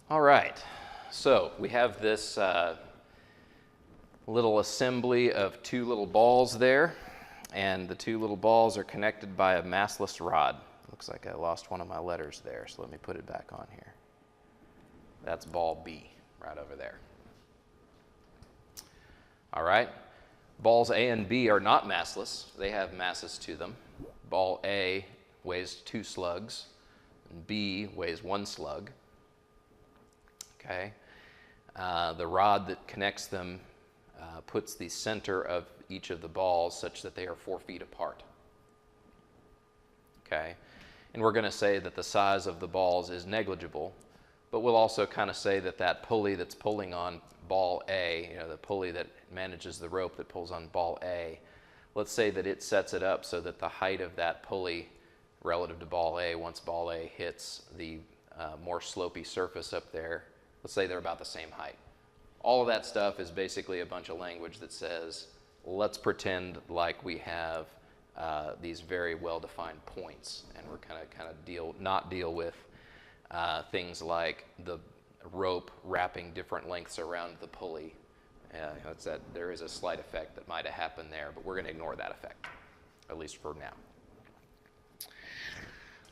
All right, so we have this little assembly of two little balls there, and the two little balls are connected by a massless rod. Looks like I lost one of my letters there, so let me put it back on here. That's ball B, right over there. All right, balls A and B are not massless. They have masses to them. Ball A weighs 2 slugs, and B weighs 1 slug. Okay, the rod that connects them puts the center of each of the balls such that they are 4 feet apart. Okay, and we're going to say that the size of the balls is negligible, but we'll also kind of say that that pulley that's pulling on ball A, you know, the pulley that manages the rope that pulls on ball A, let's say that it sets it up so that the height of that pulley relative to ball A, once ball A hits the more slopey surface up there, let's say they're about the same height. All of that stuff is basically a bunch of language that says, let's pretend like we have these very well-defined points, and we're kind of not deal with things like the rope wrapping different lengths around the pulley. There is a slight effect that might have happened there, but we're going to ignore that effect, at least for now.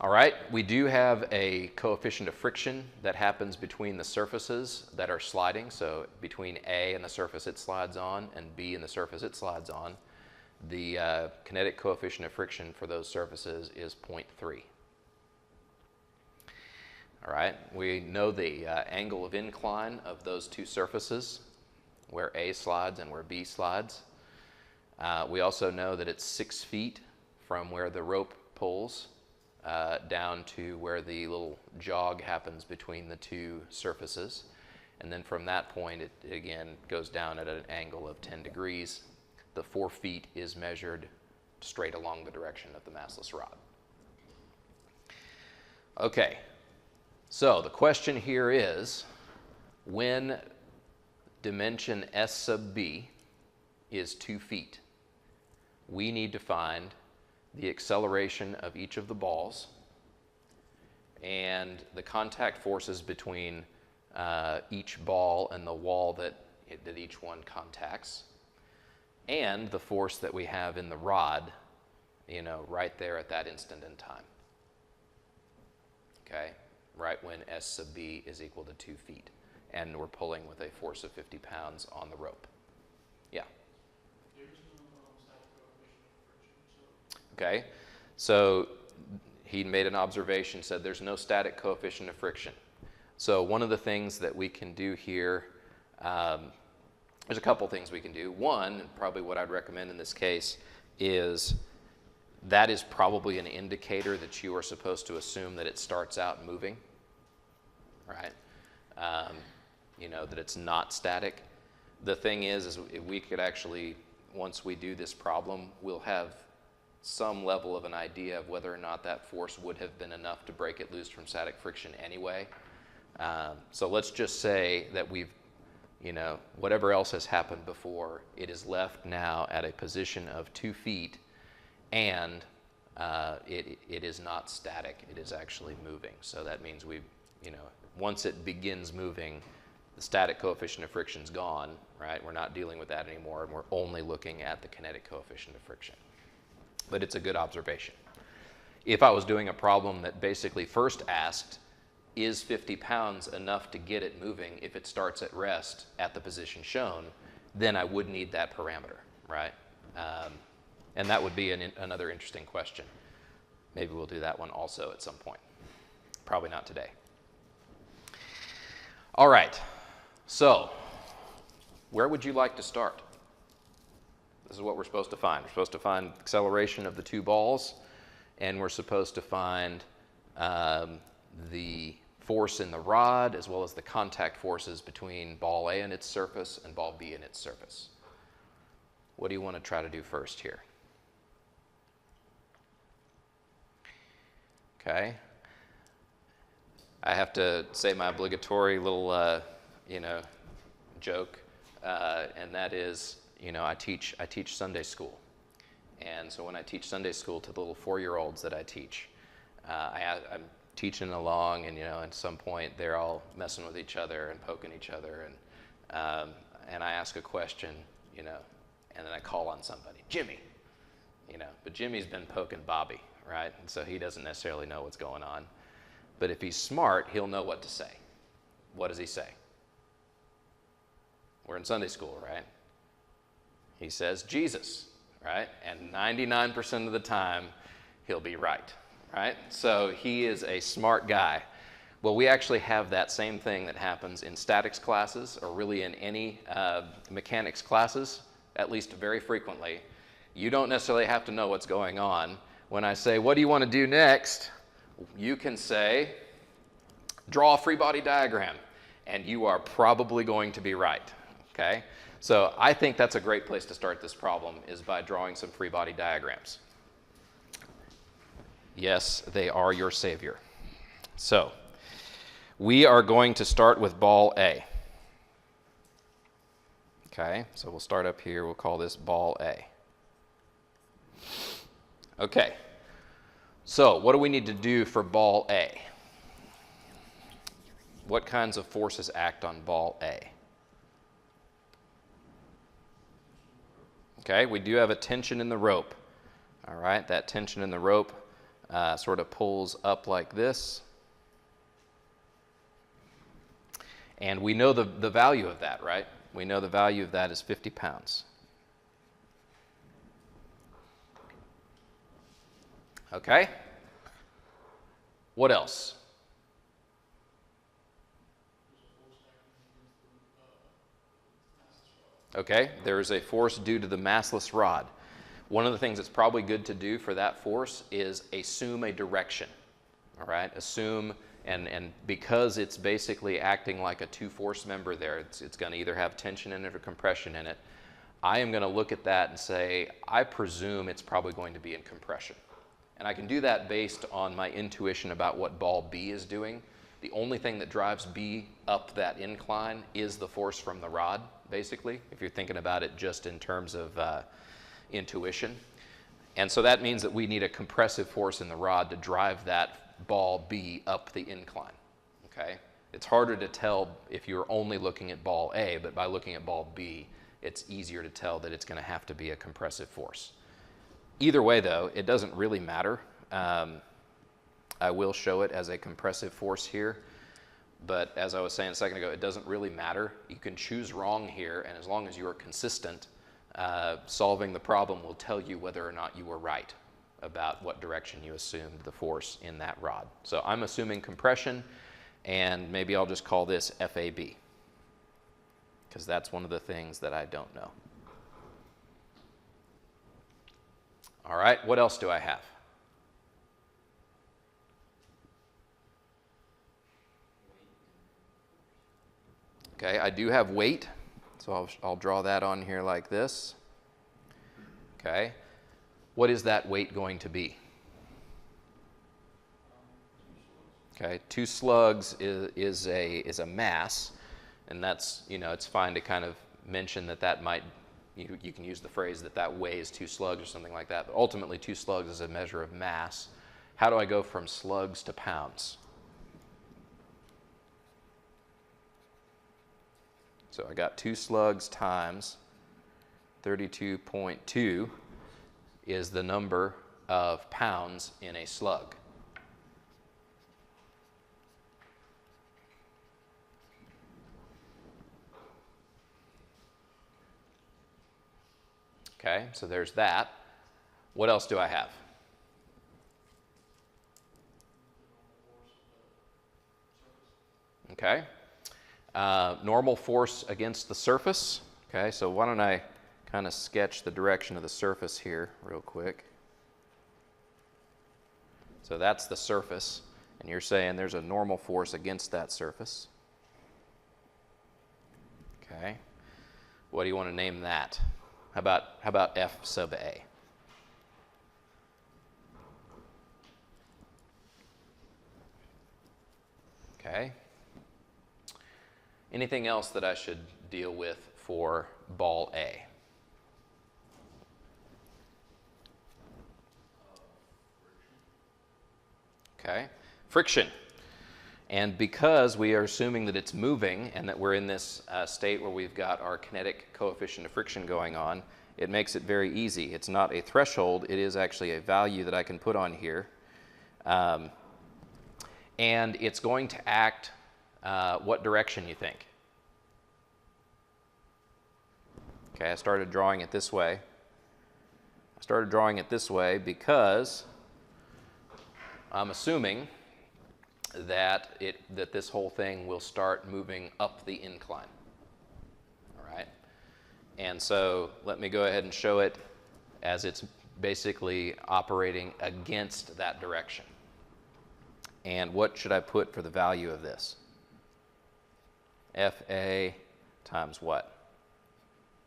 All right, we do have a coefficient of friction that happens between the surfaces that are sliding. So between A and the surface it slides on and B and the surface it slides on, the kinetic coefficient of friction for those surfaces is 0.3. All right, we know the angle of incline of those two surfaces, where A slides and where B slides. We also know that it's 6 feet from where the rope pulls down to where the little jog happens between the two surfaces. And then from that point, it again goes down at an angle of 10 degrees. The 4 feet is measured straight along the direction of the massless rod. Okay, so the question here is, when dimension S sub B is 2 feet, we need to find the acceleration of each of the balls and the contact forces between each ball and the wall that each one contacts, and the force that we have in the rod, you know, right there at that instant in time. Okay, right when S sub B is equal to 2 feet, and we're pulling with a force of 50 pounds on the rope. Yeah. Okay, so he made an observation, said there's no static coefficient of friction. So one of the things that we can do here, there's a couple things we can do. One, and probably what I'd recommend in this case, is that is probably an indicator that you are supposed to assume that it starts out moving, right? You know, that it's not static. The thing is we could actually, once we do this problem, we'll have some level of an idea of whether or not that force would have been enough to break it loose from static friction anyway. So let's just say that we've, you know, whatever else has happened before, it is left now at a position of 2 feet, and it is not static, it is actually moving. So that means we've, you know, once it begins moving, the static coefficient of friction is gone, right? We're not dealing with that anymore, and we're only looking at the kinetic coefficient of friction. But it's a good observation. If I was doing a problem that basically first asked, is 50 pounds enough to get it moving if it starts at rest at the position shown, then I would need that parameter, right? And that would be another interesting question. Maybe we'll do that one also at some point. Probably not today. All right, so where would you like to start? This is what we're supposed to find. We're supposed to find acceleration of the two balls, and we're supposed to find the force in the rod as well as the contact forces between ball A and its surface and ball B and its surface. What do you want to try to do first here? Okay. I have to say my obligatory little, you know, joke, and that is, you know, I teach Sunday school, and so when I teach Sunday school to the little 4-year-olds that I teach, I'm teaching along, and at some point they're all messing with each other and poking each other, and I ask a question, and then I call on somebody, Jimmy, but Jimmy's been poking Bobby, right? And so he doesn't necessarily know what's going on. But if he's smart, he'll know what to say. What does he say? We're in Sunday school, right? He says Jesus, right? And 99% of the time, he'll be right? So he is a smart guy. Well, we actually have that same thing that happens in statics classes, or really in any mechanics classes, at least very frequently. You don't necessarily have to know what's going on. When I say, what do you want to do next? You can say, draw a Freebody diagram, and you are probably going to be right, okay? So I think that's a great place to start this problem, is by drawing some Freebody diagrams. Yes, they are your savior. So we are going to start with ball A. Okay, so we'll start up here. We'll call this ball A. Okay, so what do we need to do for ball A? What kinds of forces act on ball A? Okay, we do have a tension in the rope. All right, that tension in the rope sort of pulls up like this. And we know the value of that, right? We know the value of that is 50 pounds. Okay? What else? Okay, there is a force due to the massless rod. One of the things that's probably good to do for that force is assume a direction. All right, assume, and because it's basically acting like a two-force member there, it's going to either have tension in it or compression in it. I am going to look at that and say, I presume it's probably going to be in compression. And I can do that based on my intuition about what ball B is doing. The only thing that drives B up that incline is the force from the rod, basically, if you're thinking about it just in terms of intuition. And so that means that we need a compressive force in the rod to drive that ball B up the incline, okay? It's harder to tell if you're only looking at ball A, but by looking at ball B, it's easier to tell that it's going to have to be a compressive force. Either way, though, it doesn't really matter. I will show it as a compressive force here, but as I was saying a second ago, it doesn't really matter. You can choose wrong here, and as long as you are consistent, solving the problem will tell you whether or not you were right about what direction you assumed the force in that rod. So I'm assuming compression, and maybe I'll just call this FAB, because that's one of the things that I don't know. All right, what else do I have? Okay, I do have weight, so I'll draw that on here like this. Okay, what is that weight going to be? Okay, 2 slugs is a mass, and that's, it's fine to kind of mention that might, you can use the phrase that weighs 2 slugs or something like that, but ultimately 2 slugs is a measure of mass. How do I go from slugs to pounds? So I got 2 slugs times 32.2 is the number of pounds in a slug. Okay, so there's that. What else do I have? Okay. Normal force against the surface. Okay, so why don't I kind of sketch the direction of the surface here real quick. So that's the surface, and you're saying there's a normal force against that surface. Okay. What do you want to name that? How about F sub A? Okay. Anything else that I should deal with for ball A? Okay. friction. And because we are assuming that it's moving and that we're in this state where we've got our kinetic coefficient of friction going on, it makes it very easy. It's not a threshold, it is actually a value that I can put on here. And it's going to act what direction you think? Okay, I started drawing it this way. I started drawing it this way because I'm assuming that this whole thing will start moving up the incline. All right? And so let me go ahead and show it as it's basically operating against that direction. And what should I put for the value of this? FA times what?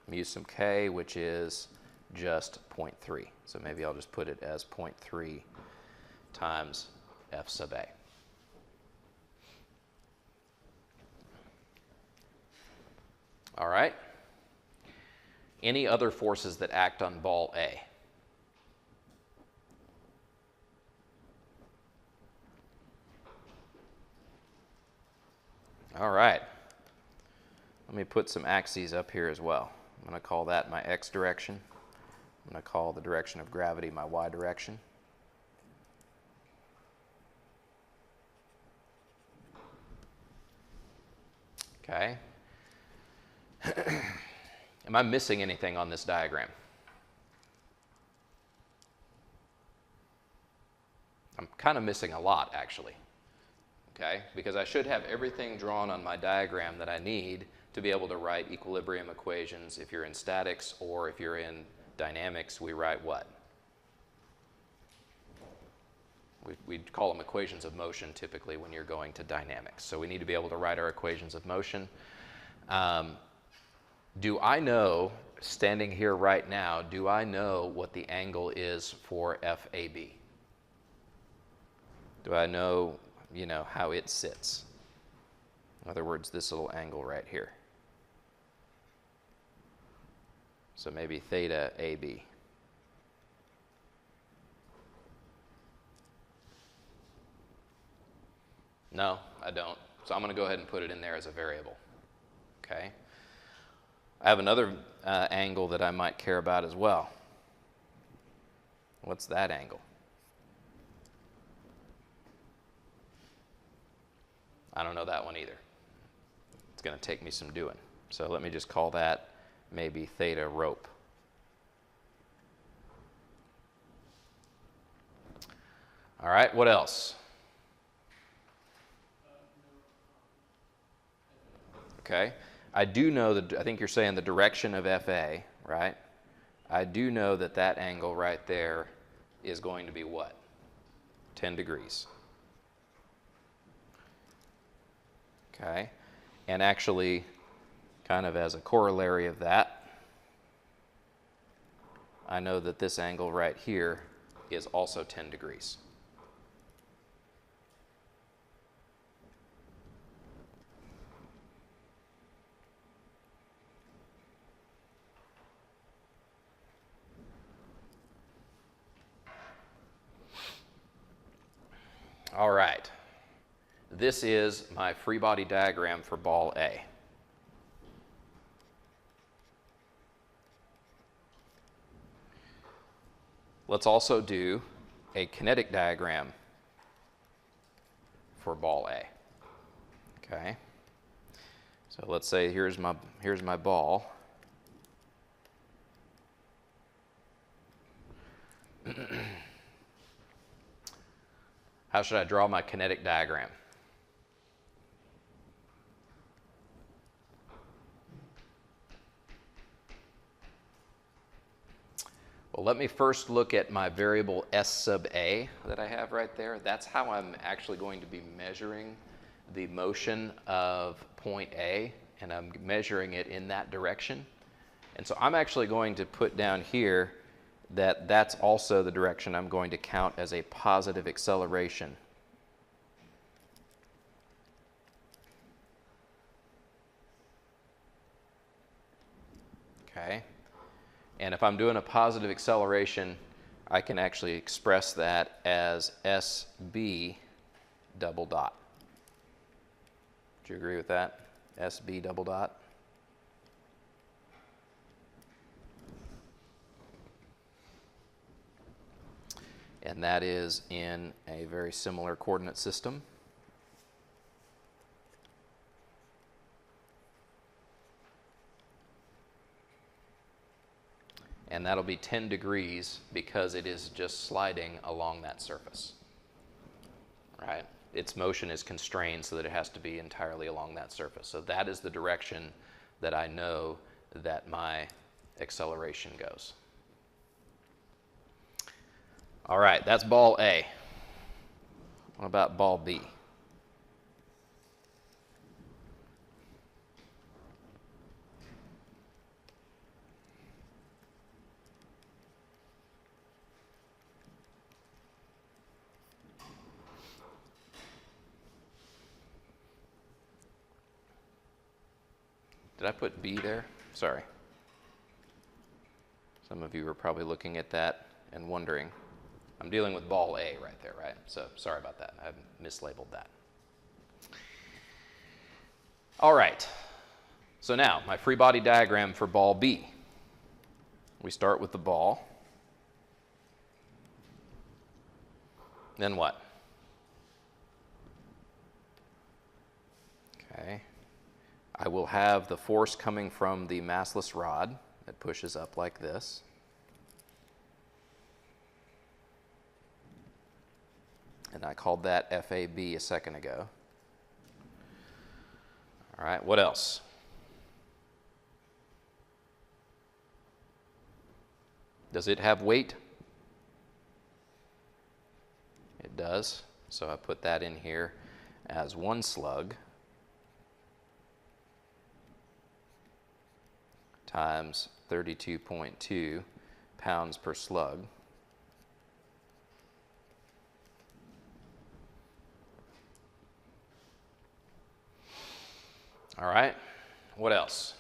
Mu sub k, which is just 0.3. So maybe I'll just put it as 0.3 times F sub A. All right. Any other forces that act on ball A? All right. Let me put some axes up here as well. I'm going to call that my x direction. I'm going to call the direction of gravity my y direction. Okay. Am I missing anything on this diagram? I'm kind of missing a lot, actually. Okay, because I should have everything drawn on my diagram that I need to be able to write equilibrium equations. If you're in statics or if you're in dynamics, we write what? We call them equations of motion typically when you're going to dynamics. So we need to be able to write our equations of motion. Do I know, standing here right now, do I know what the angle is for FAB? Do I know, how it sits? In other words, this little angle right here. So maybe theta AB. No, I don't. So I'm going to go ahead and put it in there as a variable. Okay. I have another angle that I might care about as well. What's that angle? I don't know that one either. It's going to take me some doing. So let me just call that maybe theta rope. All right, what else? Okay. I do know that, I think you're saying the direction of FA, right? I do know that that angle right there is going to be what? 10 degrees. Okay. And actually, kind of as a corollary of that, I know that this angle right here is also 10 degrees. All right, this is my free body diagram for ball A. Let's also do a kinetic diagram for ball A. Okay, so let's say here's my ball. How should I draw my kinetic diagram? Well, let me first look at my variable S sub A that I have right there. That's how I'm actually going to be measuring the motion of point A, and I'm measuring it in that direction. And so I'm actually going to put down here that that's also the direction I'm going to count as a positive acceleration. Okay. And if I'm doing a positive acceleration, I can actually express that as SB double dot. Do you agree with that? SB double dot. And that is in a very similar coordinate system. And that'll be 10 degrees because it is just sliding along that surface, right? Its motion is constrained so that it has to be entirely along that surface. So that is the direction that I know that my acceleration goes. All right, that's ball A. What about ball B? Did I put B there? Sorry. Some of you were probably looking at that and wondering. I'm dealing with ball A right there, right? So sorry about that. I mislabeled that. All right. So now, my free body diagram for ball B. We start with the ball. Then what? Okay. I will have the force coming from the massless rod that pushes up like this. And I called that FAB a second ago. All right, what else? Does it have weight? It does. So I put that in here as one slug times 32.2 pounds per slug. All right, what else?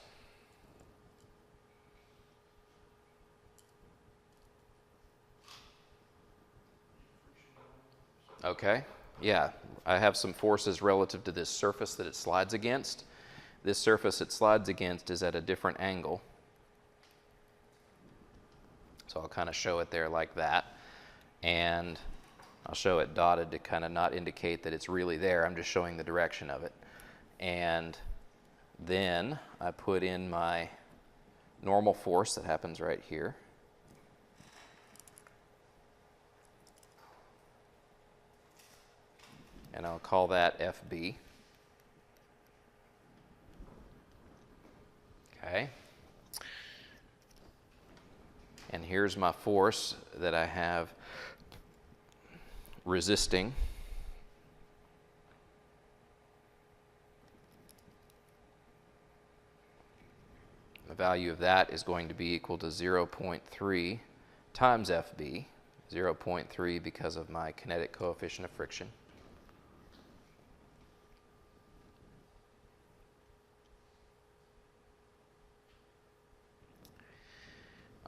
Okay, yeah, I have some forces relative to this surface that it slides against. This surface it slides against is at a different angle. So I'll kind of show it there like that. And I'll show it dotted to kind of not indicate that it's really there. I'm just showing the direction of it. And then I put in my normal force that happens right here. And I'll call that FB. Okay. And here's my force that I have resisting. The value of that is going to be equal to 0.3 times FB, 0.3 because of my kinetic coefficient of friction.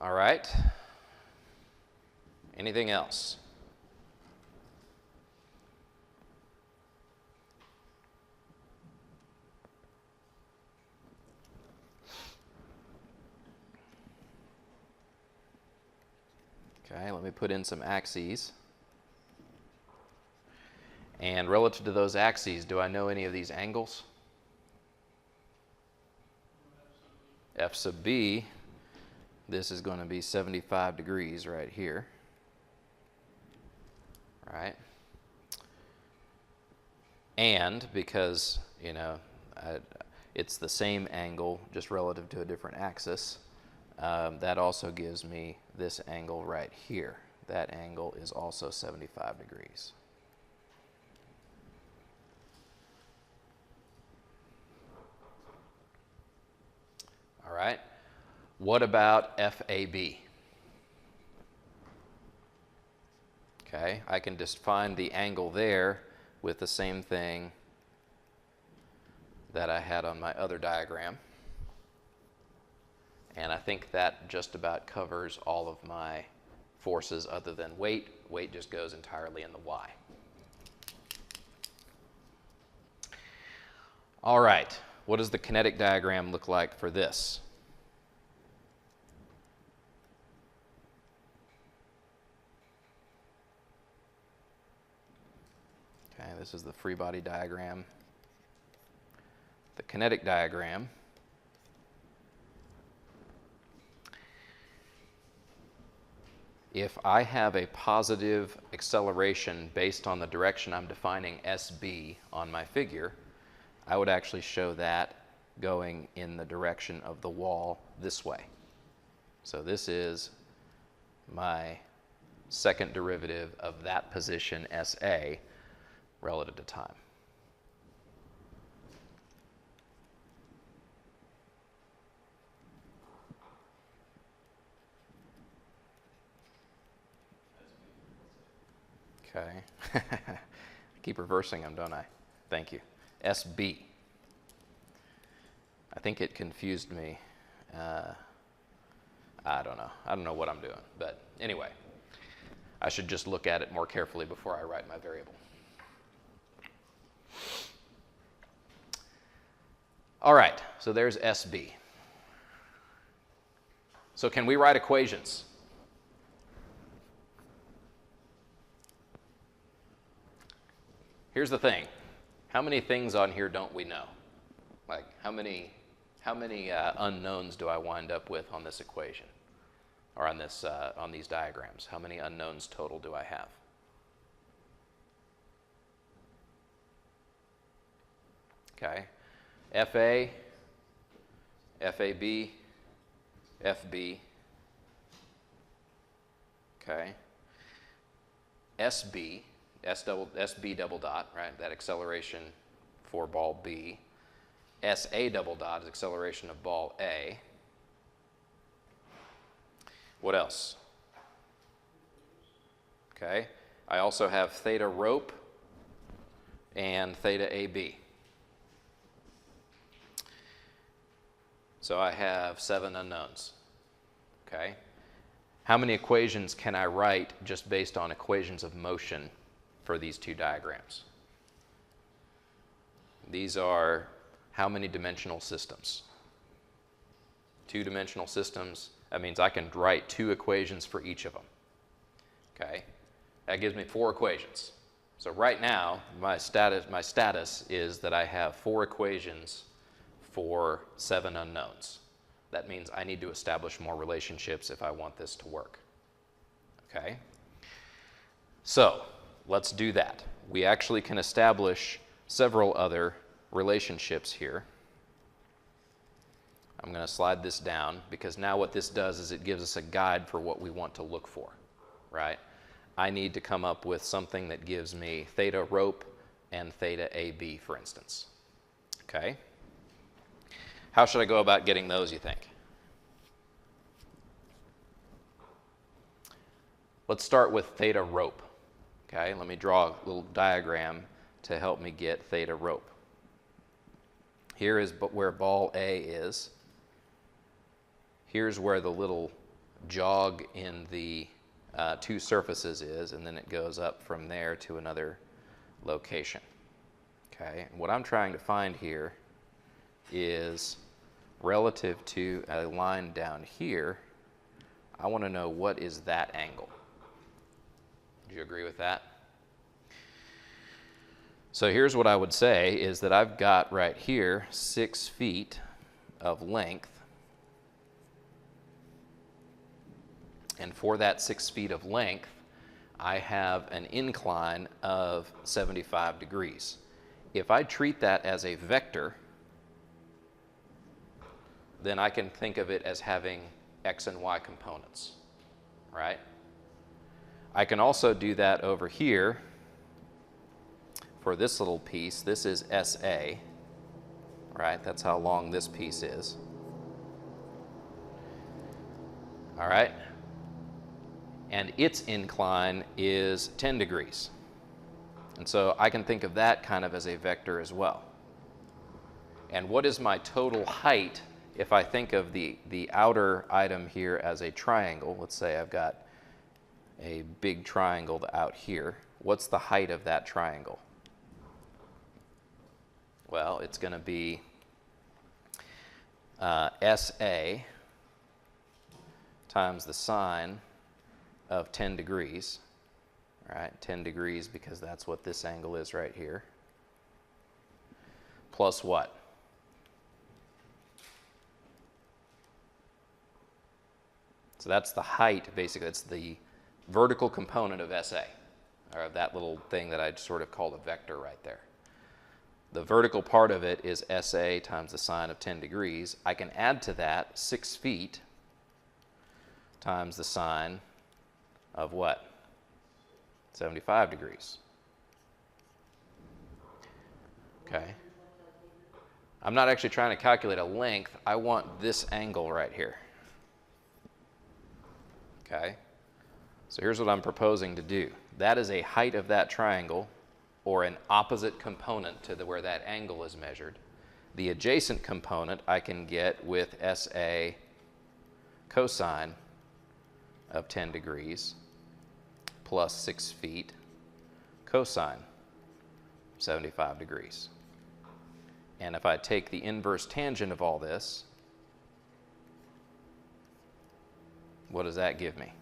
All right. Anything else? Okay, let me put in some axes. And relative to those axes, do I know any of these angles? F sub B, this is going to be 75 degrees right here. Right? And because, you know, it's the same angle just relative to a different axis, that also gives me this angle right here. That angle is also 75 degrees. All right. What about FAB? Okay, I can just find the angle there with the same thing that I had on my other diagram. And I think that just about covers all of my forces other than weight. Weight just goes entirely in the Y. All right, what does the kinetic diagram look like for this? Okay, this is the Freebody diagram. The kinetic diagram if I have a positive acceleration based on the direction I'm defining SB on my figure, I would actually show that going in the direction of the wall this way. So this is my second derivative of that position SA relative to time. Okay. I keep reversing them, don't I? Thank you. SB. I think it confused me. I don't know. I don't know what I'm doing. But anyway, I should just look at it more carefully before I write my variable. All right, so there's SB. So can we write equations? Here's the thing. How many things on here don't we know? Like, how many unknowns do I wind up with on this equation? Or on these diagrams? How many unknowns total do I have? Okay. FA, FAB, FB. Okay. SB. SB double dot, right? That acceleration for ball B. SA double dot is acceleration of ball A. What else? Okay. I also have theta rope and theta AB. So I have 7 unknowns. Okay. How many equations can I write just based on equations of motion for these two diagrams? These are how many dimensional systems? 2-dimensional systems. That means I can write 2 equations for each of them. Okay, that gives me 4 equations. So right now, my status is that I have 4 equations for 7 unknowns. That means I need to establish more relationships if I want this to work. Okay, so let's do that. We actually can establish several other relationships here. I'm going to slide this down because now what this does is it gives us a guide for what we want to look for, right? I need to come up with something that gives me theta rope and theta AB, for instance. Okay? How should I go about getting those, you think? Let's start with theta rope. Okay, let me draw a little diagram to help me get theta rope. Here is where ball A is. Here's where the little jog in the 2 surfaces is, and then it goes up from there to another location. Okay, and what I'm trying to find here is relative to a line down here, I want to know what is that angle. Do you agree with that? So here's what I would say is that I've got right here 6 feet of length. And for that 6 feet of length, I have an incline of 75 degrees. If I treat that as a vector, then I can think of it as having x and y components, right? I can also do that over here for this little piece. This is SA, right? That's how long this piece is. All right? And its incline is 10 degrees. And so I can think of that kind of as a vector as well. And what is my total height if I think of the outer item here as a triangle? Let's say I've got a big triangle out here. What's the height of that triangle? Well, it's going to be SA times the sine of 10 degrees, right? 10 degrees because that's what this angle is right here, plus what? So that's the height, basically. That's the vertical component of SA, or of that little thing that I sort of called a vector right there. The vertical part of it is SA times the sine of 10 degrees. I can add to that 6 feet times the sine of what? 75 degrees. Okay. I'm not actually trying to calculate a length. I want this angle right here. Okay. So here's what I'm proposing to do. That is a height of that triangle, or an opposite component to where that angle is measured. The adjacent component I can get with SA cosine of 10 degrees plus 6 feet cosine 75 degrees. And if I take the inverse tangent of all this, what does that give me?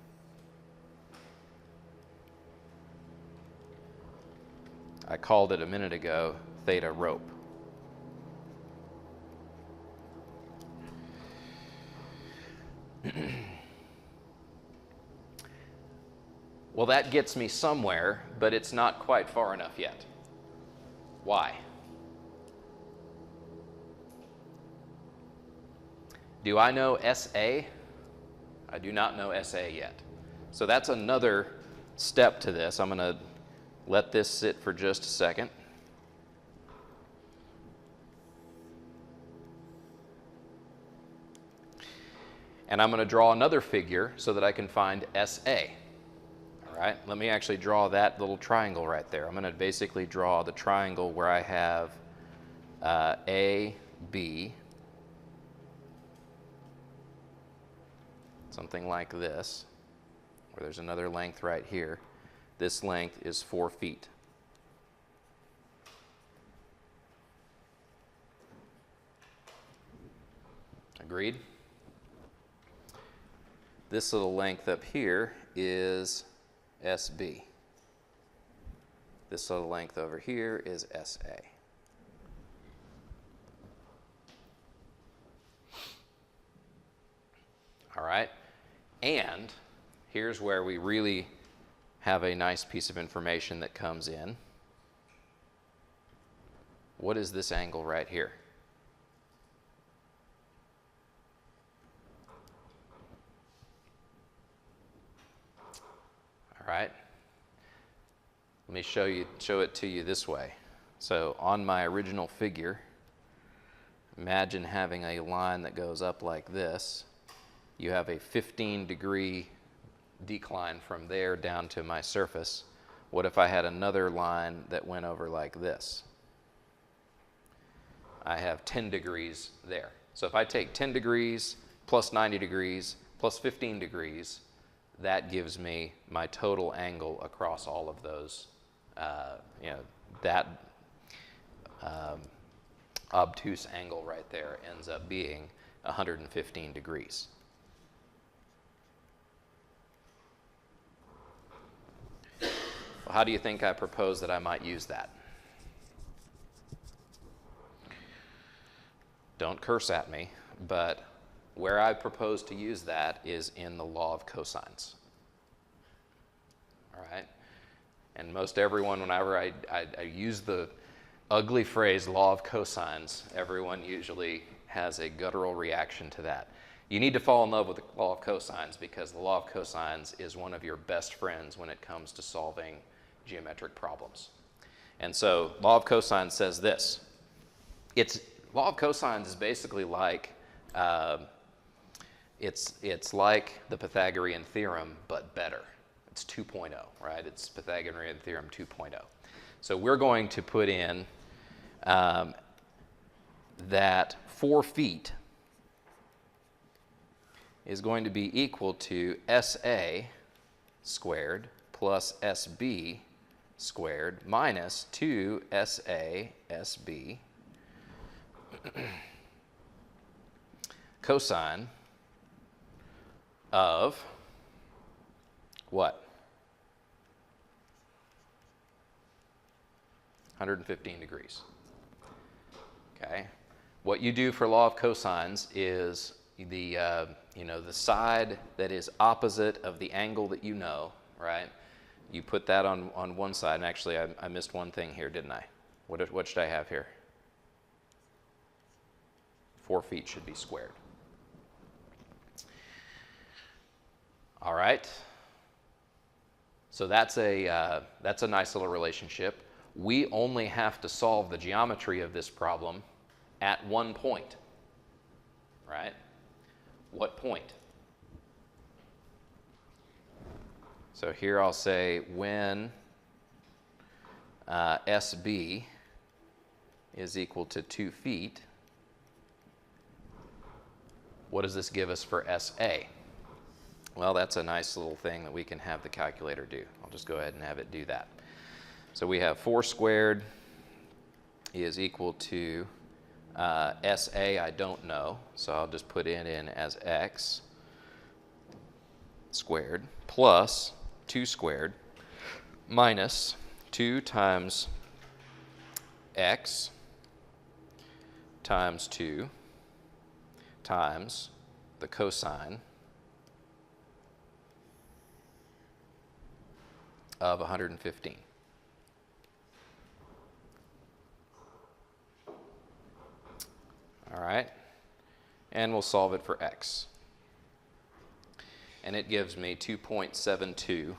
I called it a minute ago theta rope. Well, that gets me somewhere, but it's not quite far enough yet. Why? Do I know SA? I do not know SA yet. So that's another step to this. I'm going to let this sit for just a second. And I'm going to draw another figure so that I can find SA. All right, let me actually draw that little triangle right there. I'm going to basically draw the triangle where I have A, B, something like this, where there's another length right here. This length is 4 feet. Agreed? This little length up here is SB. This little length over here is SA. All right? And here's where we really have a nice piece of information that comes in. What is this angle right here? All right. Let me show it to you this way. So on my original figure, imagine having a line that goes up like this. You have a 15-degree decline from there down to my surface. What if I had another line that went over like this? I have 10 degrees there. So if I take 10 degrees plus 90 degrees plus 15 degrees, that gives me my total angle across all of those. That obtuse angle right there ends up being 115 degrees. Well, how do you think I propose that I might use that? Don't curse at me, but where I propose to use that is in the law of cosines. All right? And most everyone, whenever I use the ugly phrase law of cosines, everyone usually has a guttural reaction to that. You need to fall in love with the law of cosines because the law of cosines is one of your best friends when it comes to solving geometric problems. And so law of cosines says this. Law of cosines is basically like it's like the Pythagorean theorem, but better. It's 2.0, right? It's Pythagorean theorem 2.0. So we're going to put in that 4 feet is going to be equal to SA squared plus SB squared minus 2SA SB cosine of what? 115 degrees. Okay. What you do for law of cosines is the the side that is opposite of the angle that you know, right? You put that on one side. And actually, I missed one thing here, didn't I? What should I have here? 4 feet should be squared. All right. So that's a nice little relationship. We only have to solve the geometry of this problem at one point, right? What point? So here I'll say when SB is equal to 2 feet, what does this give us for SA? Well, that's a nice little thing that we can have the calculator do. I'll just go ahead and have it do that. So we have 4 squared is equal to SA, I don't know, so I'll just put it in as x squared plus 2 squared minus 2 times x times 2 times the cosine of 115. All right, and we'll solve it for x. And it gives me 2.72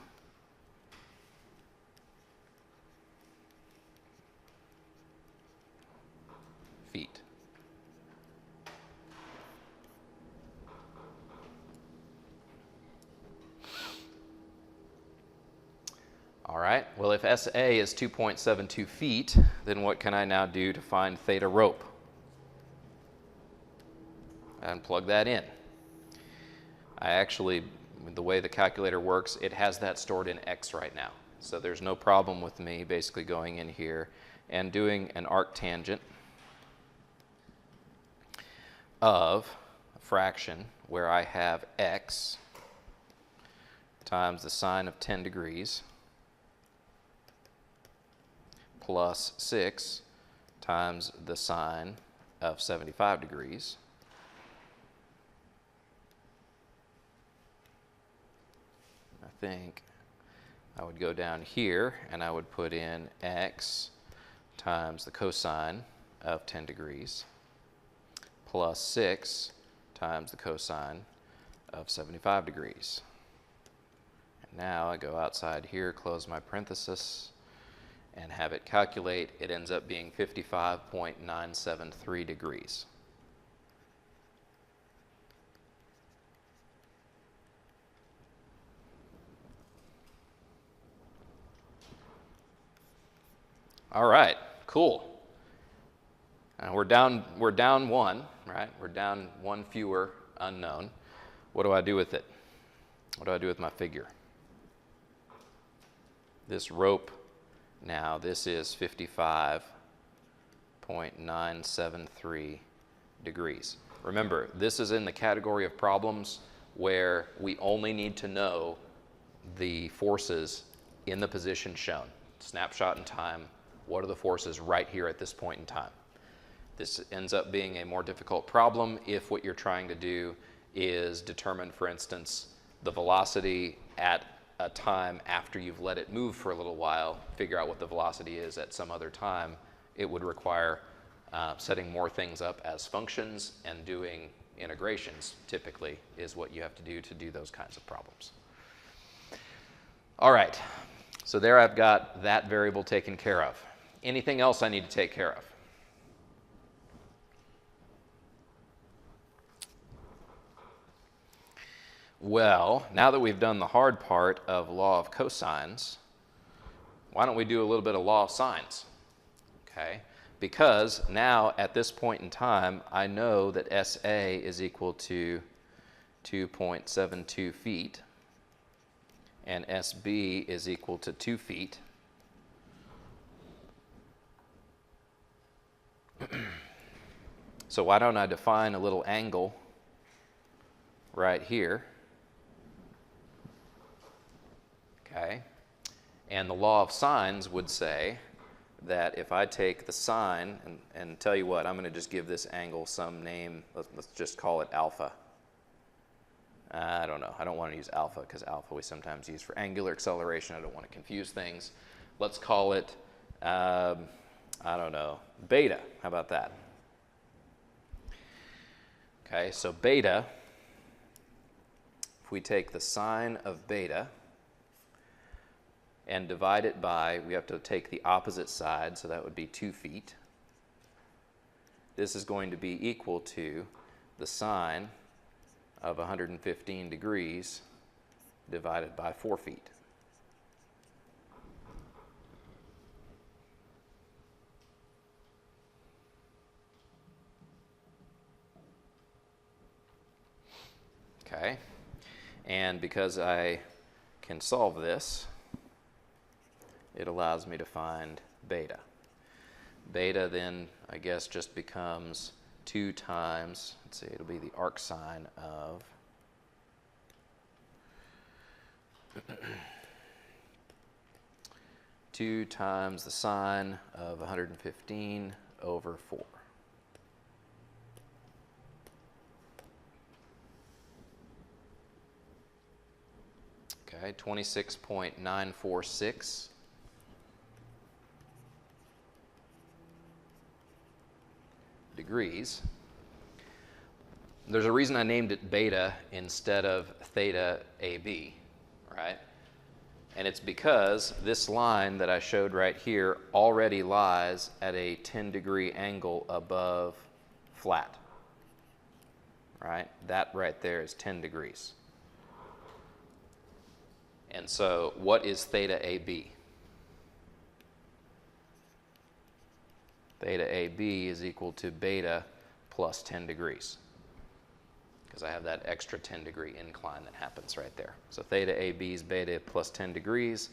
feet. All right, well, if SA is 2.72 feet, then what can I now do to find theta rope? And plug that in. I actually, the way the calculator works, it has that stored in x right now. So there's no problem with me basically going in here and doing an arctangent of a fraction where I have x times the sine of 10 degrees plus 6 times the sine of 75 degrees. I think I would go down here and I would put in x times the cosine of 10 degrees plus 6 times the cosine of 75 degrees. And now I go outside here, close my parenthesis, and have it calculate. It ends up being 55.973 degrees. All right, cool. We're down one, right? We're down one fewer unknown. What do I do with it? What do I do with my figure? This rope now, this is 55.973 degrees. Remember, this is in the category of problems where we only need to know the forces in the position shown. Snapshot in time. What are the forces right here at this point in time? This ends up being a more difficult problem if what you're trying to do is determine, for instance, the velocity at a time after you've let it move for a little while, figure out what the velocity is at some other time. It would require setting more things up as functions, and doing integrations typically is what you have to do those kinds of problems. All right, so there I've got that variable taken care of. Anything else I need to take care of? Well, now that we've done the hard part of law of cosines, why don't we do a little bit of law of sines? Okay, because now at this point in time, I know that SA is equal to 2.72 feet and SB is equal to 2 feet. So why don't I define a little angle right here? Okay. And the law of sines would say that if I take the sine, and tell you what, I'm going to just give this angle some name. Let's just call it alpha. I don't know. I don't want to use alpha because alpha we sometimes use for angular acceleration. I don't want to confuse things. Let's call it, I don't know, beta. How about that? Okay, so beta, if we take the sine of beta and divide it by, we have to take the opposite side, so that would be 2 feet. This is going to be equal to the sine of 115 degrees divided by 4 feet. Okay, and because I can solve this, it allows me to find beta. Beta then, I guess, just becomes 2 times, let's see, it'll be the arc sine of 2 times the sine of 115 over 4. Okay, 26.946 degrees. There's a reason I named it beta instead of theta AB, right? And it's because this line that I showed right here already lies at a 10-degree angle above flat, right? That right there is 10 degrees. And so what is theta AB? Theta AB is equal to beta plus 10 degrees, because I have that extra 10-degree incline that happens right there. So theta AB is beta plus 10 degrees,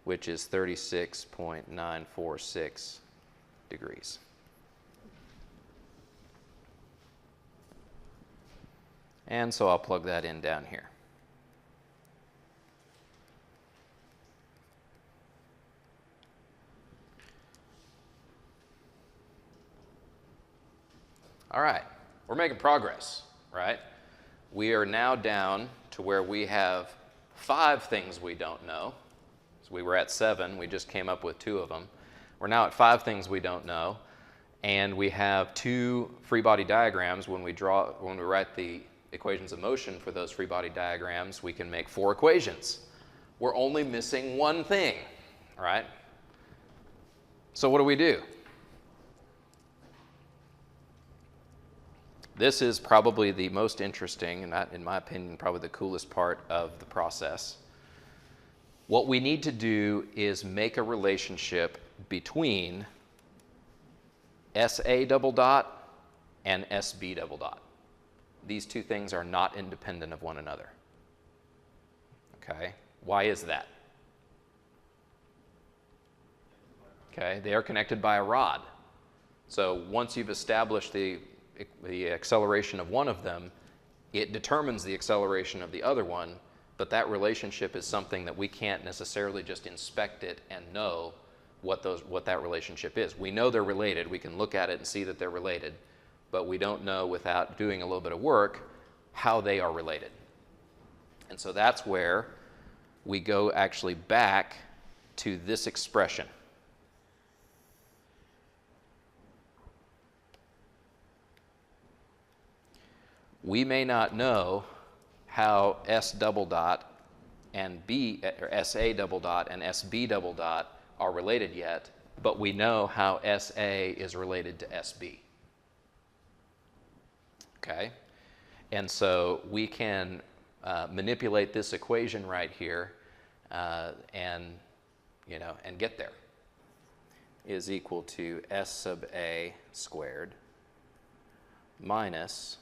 which is 36.946 degrees. And so I'll plug that in down here. All right, we're making progress, right? We are now down to where we have 5 things we don't know. So we were at 7, we just came up with 2 of them. We're now at 5 things we don't know, and we have 2 free body diagrams. When we write the equations of motion for those free body diagrams, we can make 4 equations. We're only missing 1 thing, right? So what do we do? This is probably the most interesting, and in my opinion, probably the coolest part of the process. What we need to do is make a relationship between SA double dot and SB double dot. These 2 things are not independent of one another. Okay, why is that? Okay, they are connected by a rod. So once you've established the acceleration of one of them, it determines the acceleration of the other one, but that relationship is something that we can't necessarily just inspect it and know what that relationship is. We know they're related, we can look at it and see that they're related, but we don't know, without doing a little bit of work, how they are related. And so that's where we go actually back to this expression. We may not know how S double dot and B, or SA double dot and SB double dot are related yet, but we know how SA is related to SB. Okay? And so we can manipulate this equation right here and get there. Is equal to S sub A squared minus,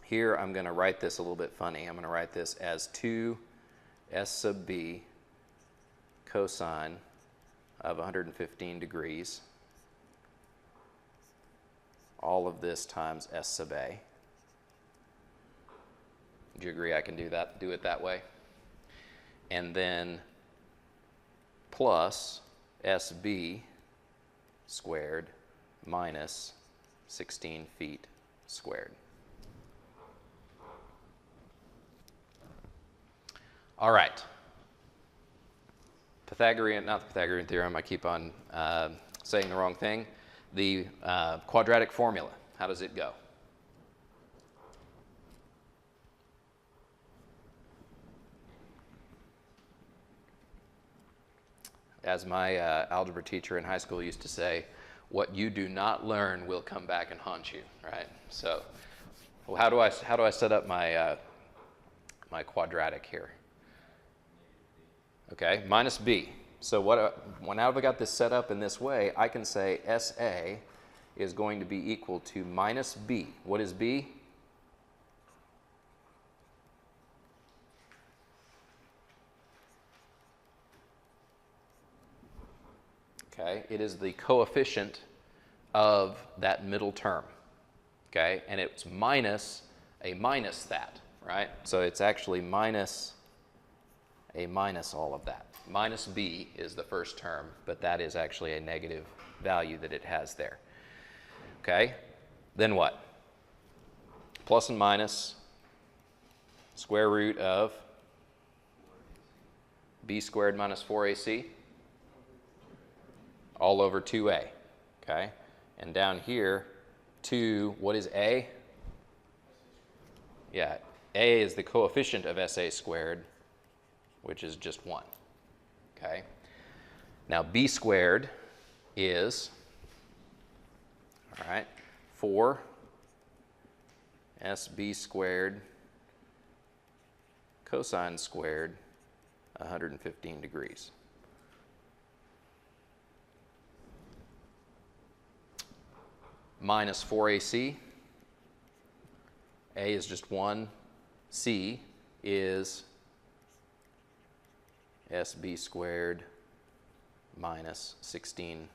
here I'm going to write this a little bit funny. I'm going to write this as 2 S sub B cosine of 115 degrees all of this times S sub A. Do you agree I can do it that way? And then plus SB squared minus 16 feet squared. All right. Pythagorean, not the Pythagorean theorem, I keep on saying the wrong thing. The quadratic formula, how does it go? As my algebra teacher in high school used to say, what you do not learn will come back and haunt you, right? So, well, how do I set up my my quadratic here? Okay, minus b. So now I've got this set up in this way, I can say SA is going to be equal to minus b. What is b? Okay, it is the coefficient of that middle term. Okay, and it's minus a minus that, right? So it's actually minus a minus all of that. Minus b is the first term, but that is actually a negative value that it has there. Okay, then what? Plus and minus square root of b squared minus 4ac all over 2a. Okay, and down here, 2, what is a? Yeah, a is the coefficient of SA squared, which is just 1. Okay, now b squared is, all right, 4 SB squared cosine squared 115 degrees. Minus 4AC. A is just 1. C is SB squared minus 16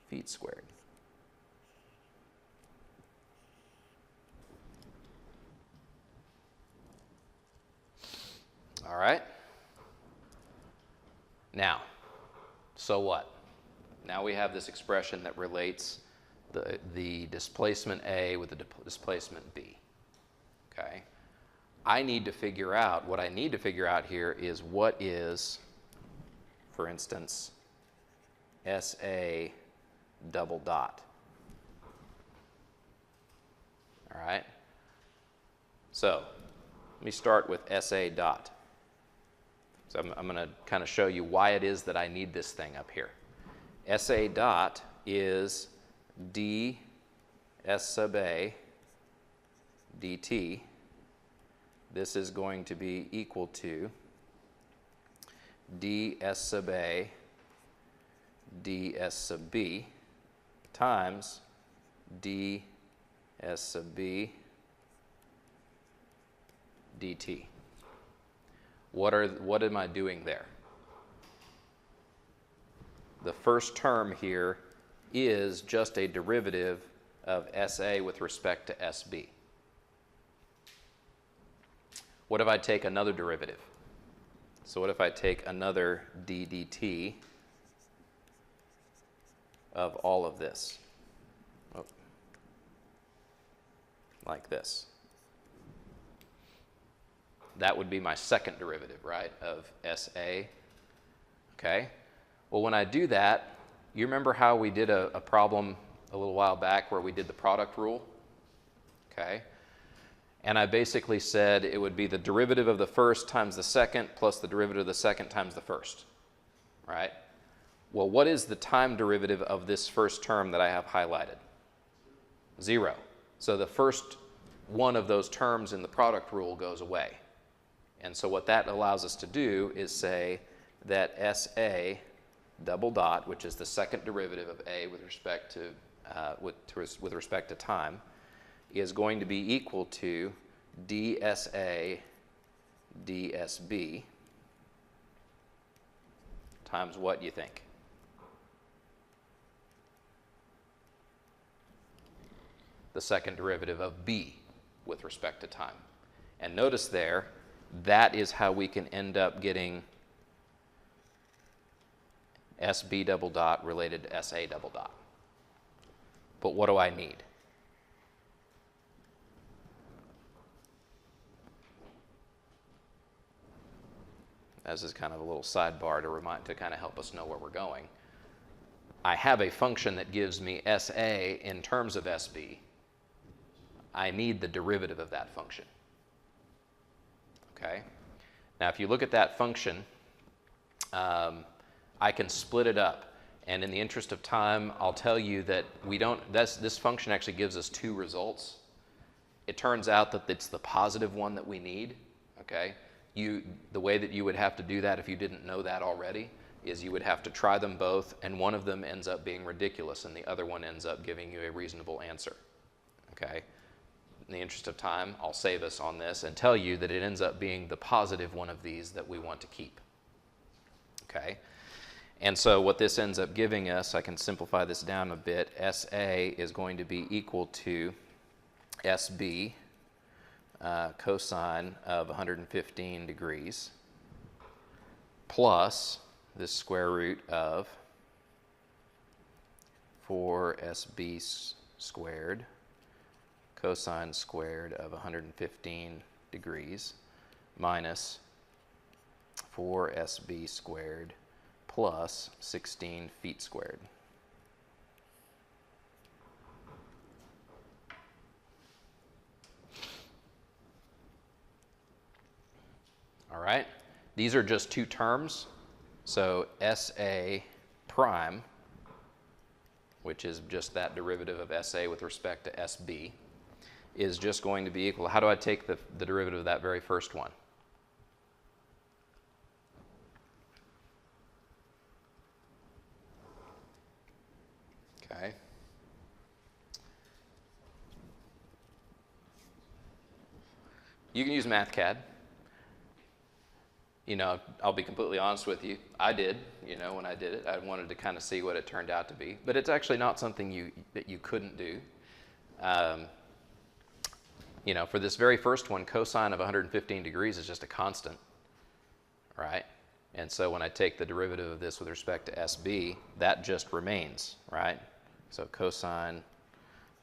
feet squared. All right. Now, so what? Now we have this expression that relates the displacement A with the displacement B. Okay? I need to figure out, what I need to figure out here is what is, for instance, SA double dot. All right? So, let me start with SA dot. So I'm going to kind of show you why it is that I need this thing up here. SA dot is d s sub a dt. This is going to be equal to d s sub a ds sub b times d s sub b dt. What am I doing there? The first term here is just a derivative of SA with respect to SB. What if I take another derivative? So what if I take another d dt of all of this? Oh, like this. That would be my second derivative, right, of SA. Okay? Well, when I do that, you remember how we did a problem a little while back where we did the product rule? Okay? And I basically said it would be the derivative of the first times the second plus the derivative of the second times the first, right? Well, what is the time derivative of this first term that I have highlighted? 0. So the first one of those terms in the product rule goes away. And so what that allows us to do is say that SA double dot, which is the second derivative of A with respect to with respect to time, is going to be equal to dSA dSB times what do you think? the second derivative of b with respect to time. And notice there, that is how we can end up getting SB double dot related to SA double dot. But what do I need? As is kind of a little sidebar to kind of help us know where we're going. I have a function that gives me SA in terms of SB. I need the derivative of that function. Okay? Now, if you look at that function, I can split it up. And in the interest of time, I'll tell you that this function actually gives us two results. It turns out that it's the positive one that we need. Okay? The way that you would have to do that if you didn't know that already is you would have to try them both, and one of them ends up being ridiculous, and the other one ends up giving you a reasonable answer. Okay? In the interest of time, I'll save us on this and tell you that it ends up being the positive one of these that we want to keep. Okay? And so what this ends up giving us, I can simplify this down a bit, SA is going to be equal to SB cosine of 115 degrees plus this square root of 4SB squared cosine squared of 115 degrees minus 4SB squared plus 16 feet squared. All right, these are just two terms. So SA prime, which is just that derivative of SA with respect to SB, is just going to be equal. How do I take the derivative of that very first one? Okay. You can use Mathcad. You know, I'll be completely honest with you. I did, when I did it. I wanted to kind of see what it turned out to be. But it's actually not something that you couldn't do. For this very first one, cosine of 115 degrees is just a constant, right? And so when I take the derivative of this with respect to SB, that just remains, right? So cosine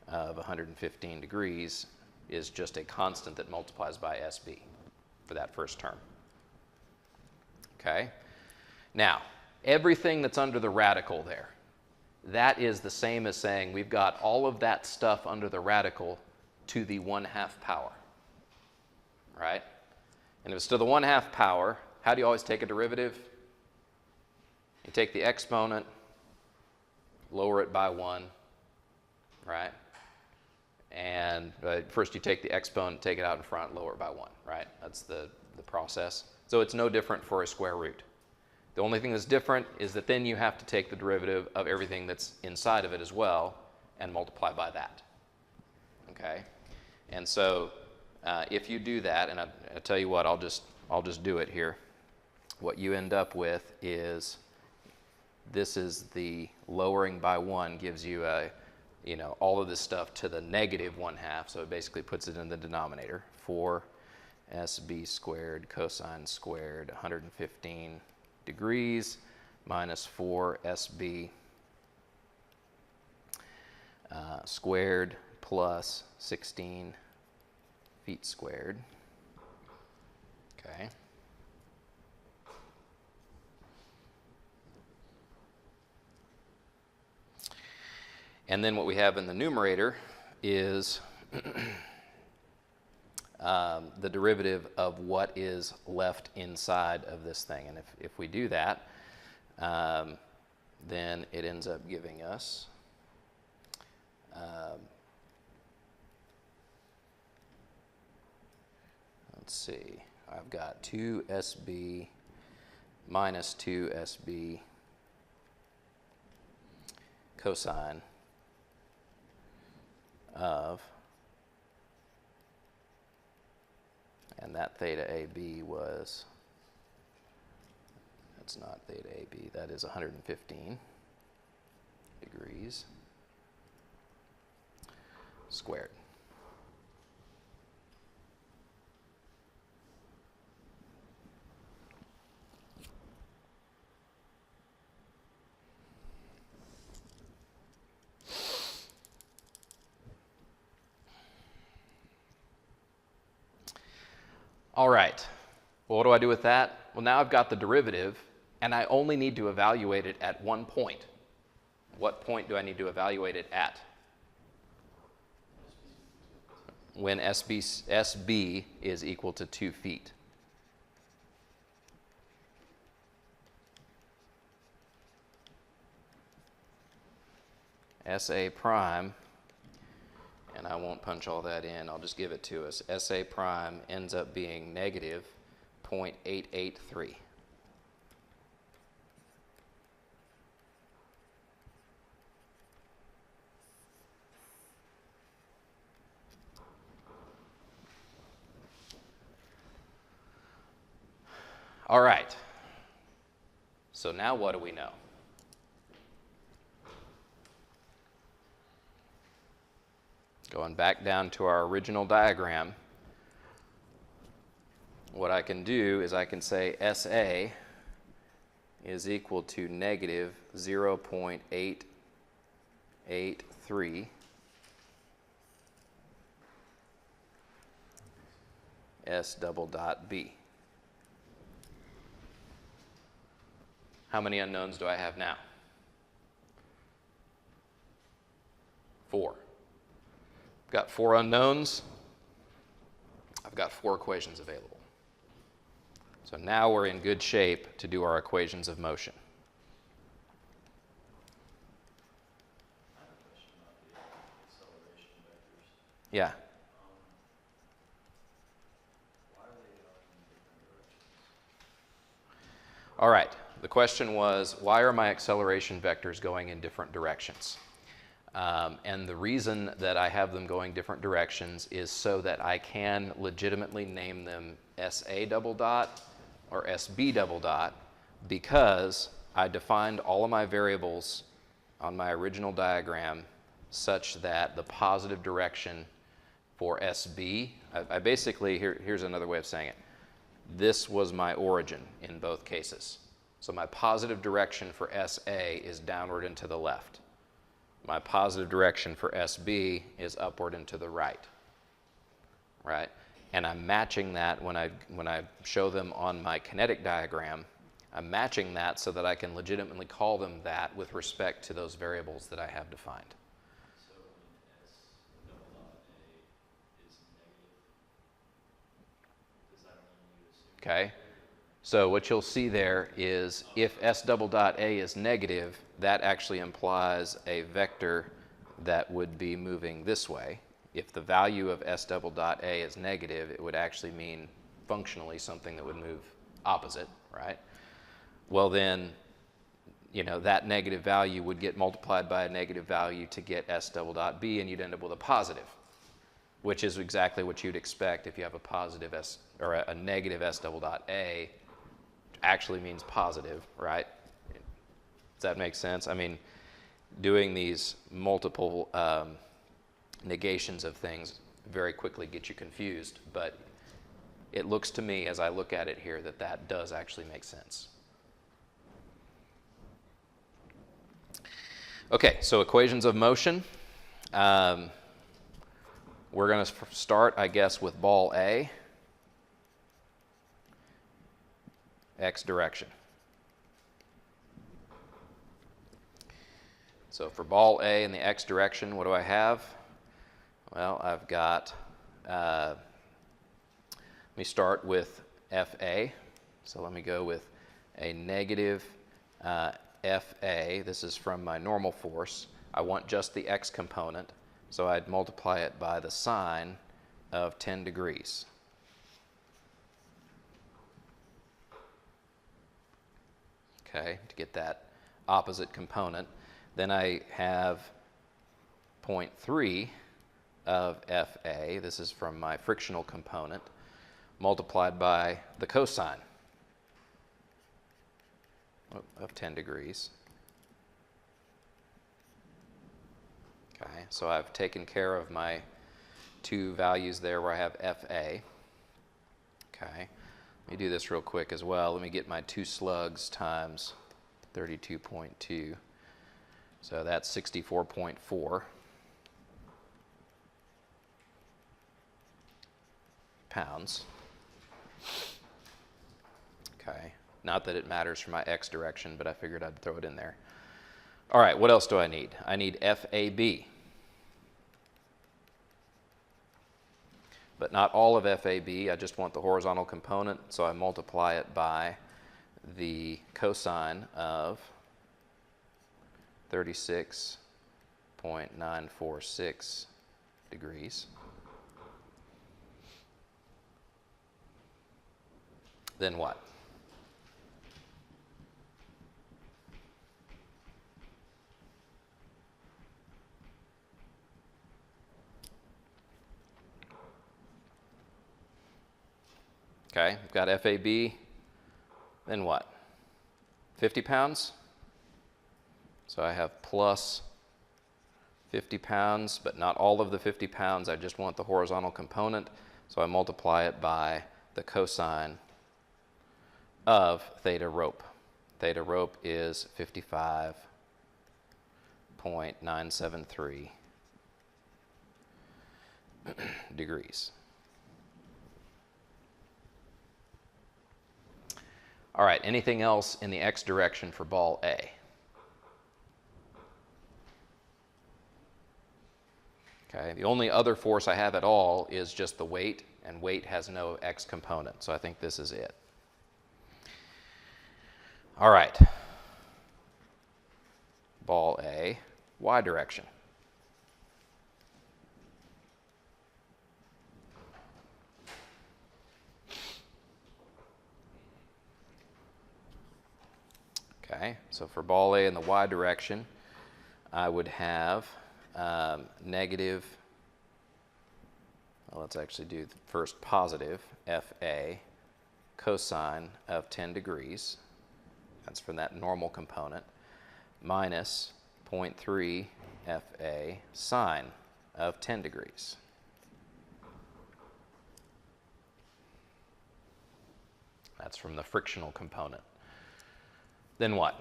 of 115 degrees is just a constant that multiplies by SB for that first term. Okay? Now, everything that's under the radical there, that is the same as saying we've got all of that stuff under the radical to the 1/2 power, right? And if it's to the 1/2 power, how do you always take a derivative? You take the exponent, lower it by 1, right? And first you take the exponent, take it out in front, lower it by 1, right? That's the process. So it's no different for a square root. The only thing that's different is that then you have to take the derivative of everything that's inside of it as well and multiply by that. Okay? And so if you do that, and I tell you what, I'll just do it here. What you end up with is this is the lowering by 1 gives you all of this stuff to the negative 1/2, so it basically puts it in the denominator. 4SB squared cosine squared 115 degrees minus 4SB squared plus 16 feet squared. Okay. And then what we have in the numerator is the derivative of what is left inside of this thing. And if we do that, then it ends up giving us let's see, I've got 2SB minus 2SB cosine of, and that theta AB was, that's not theta AB, that is 115 degrees, squared. All right, well, what do I do with that? Well, now I've got the derivative, and I only need to evaluate it at one point. What point do I need to evaluate it at? When SB is equal to 2 feet. SA prime, and I won't punch all that in, I'll just give it to us. SA prime ends up being negative 0.883. All right, so now what do we know? Going back down to our original diagram, what I can do is I can say SA is equal to negative 0.883 S double dot B. How many unknowns do I have now? 4. I've got 4 unknowns. I've got 4 equations available. So now we're in good shape to do our equations of motion. I have a question about the acceleration vectors. Yeah. Why are they going in different directions? All right. The question was, why are my acceleration vectors going in different directions? And the reason that I have them going different directions is so that I can legitimately name them SA double dot or SB double dot, because I defined all of my variables on my original diagram such that the positive direction for SB, I basically, here's another way of saying it. This was my origin in both cases. So my positive direction for SA is downward and to the left. My positive direction for SB is upward and to the right, right? And I'm matching that when I show them on my kinetic diagram, I'm matching that so that I can legitimately call them that with respect to those variables that I have defined. So when S double dot A is negative, does that mean you assume? Okay? So what you'll see there is if S double dot A is negative, that actually implies a vector that would be moving this way. If the value of S double dot A is negative, it would actually mean functionally something that would move opposite, right? Well then, you know, that negative value would get multiplied by a negative value to get S double dot B, and you'd end up with a positive, which is exactly what you'd expect if you have a positive S or a negative S double dot A. Actually means positive, right? Does that make sense? I mean, doing these multiple negations of things very quickly get you confused, but it looks to me, as I look at it here, that that does actually make sense. Okay, so equations of motion. We're going to start, I guess, with ball A. X direction. So for ball A in the X direction, what do I have? Well, I've got, let me start with FA. So let me go with a negative FA. This is from my normal force. I want just the X component, so I'd multiply it by the sine of 10 degrees. Okay, to get that opposite component. Then I have 0.3 of FA, this is from my frictional component, multiplied by the cosine of 10 degrees. Okay, so I've taken care of my two values there where I have FA. Okay, let me do this real quick as well. Let me get my two slugs times 32.2. So that's 64.4 pounds. Okay, not that it matters for my x direction, but I figured I'd throw it in there. All right, what else do I need? I need FAB. But not all of FAB, I just want the horizontal component, so I multiply it by the cosine of 36.946 degrees. Then what? Okay, we've got FAB, then what? 50 pounds? So I have plus 50 pounds, but not all of the 50 pounds. I just want the horizontal component, so I multiply it by the cosine of theta rope. Theta rope is 55.973 degrees. All right, anything else in the x direction for ball A? Okay, the only other force I have at all is just the weight, and weight has no x component, so I think this is it. All right, ball A, y direction. Okay, so for ball A in the y direction, I would have negative, well, let's actually do first positive FA cosine of 10 degrees. That's from that normal component, minus 0.3 FA sine of 10 degrees. That's from the frictional component. Then what?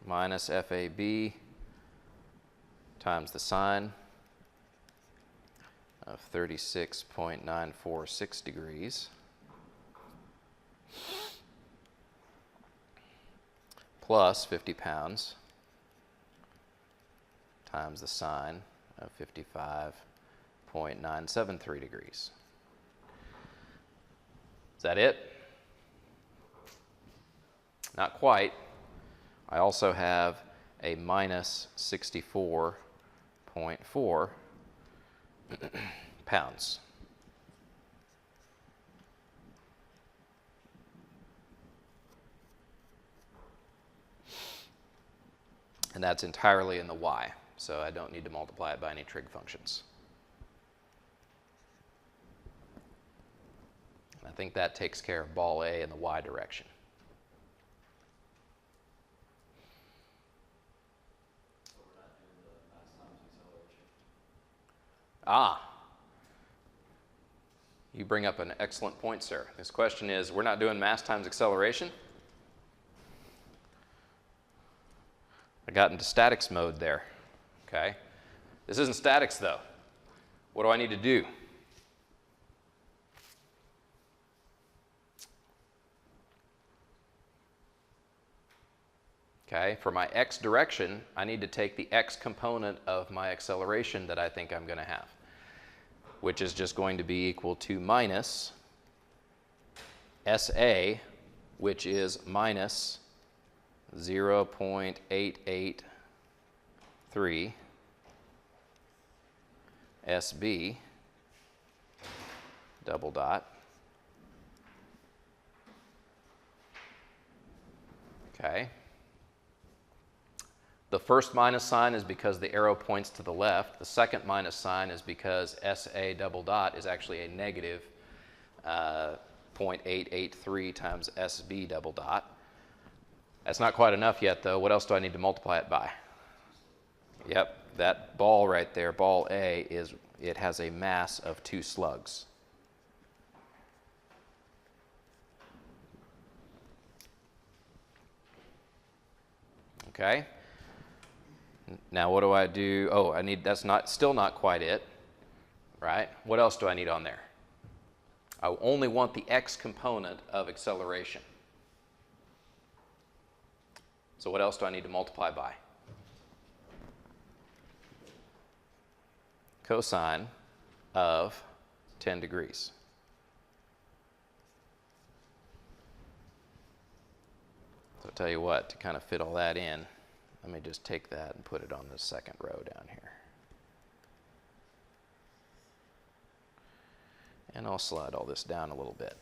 Minus FAB times the sine of 36.946 degrees plus 50 pounds times the sine of 55.973 degrees. Is that it? Not quite. I also have a minus 64.4 pounds. And that's entirely in the y, so I don't need to multiply it by any trig functions. I think that takes care of ball A in the y direction. You bring up an excellent point, sir. This question is, we're not doing mass times acceleration? I got into statics mode there, okay? This isn't statics, though. What do I need to do? Okay, for my x direction, I need to take the x component of my acceleration that I think I'm going to have, which is just going to be equal to minus SA, which is minus 0.883 SB double dot. Okay. The first minus sign is because the arrow points to the left. The second minus sign is because SA double dot is actually a negative 0.883 times SB double dot. That's not quite enough yet, though. What else do I need to multiply it by? Yep, that ball right there, ball A, it has a mass of 2 slugs. Okay. Now what do I do? Oh, that's still not quite it, right? What else do I need on there? I only want the x component of acceleration. So what else do I need to multiply by? Cosine of 10 degrees. So I'll tell you what, to kind of fit all that in, let me just take that and put it on the second row down here. And I'll slide all this down a little bit.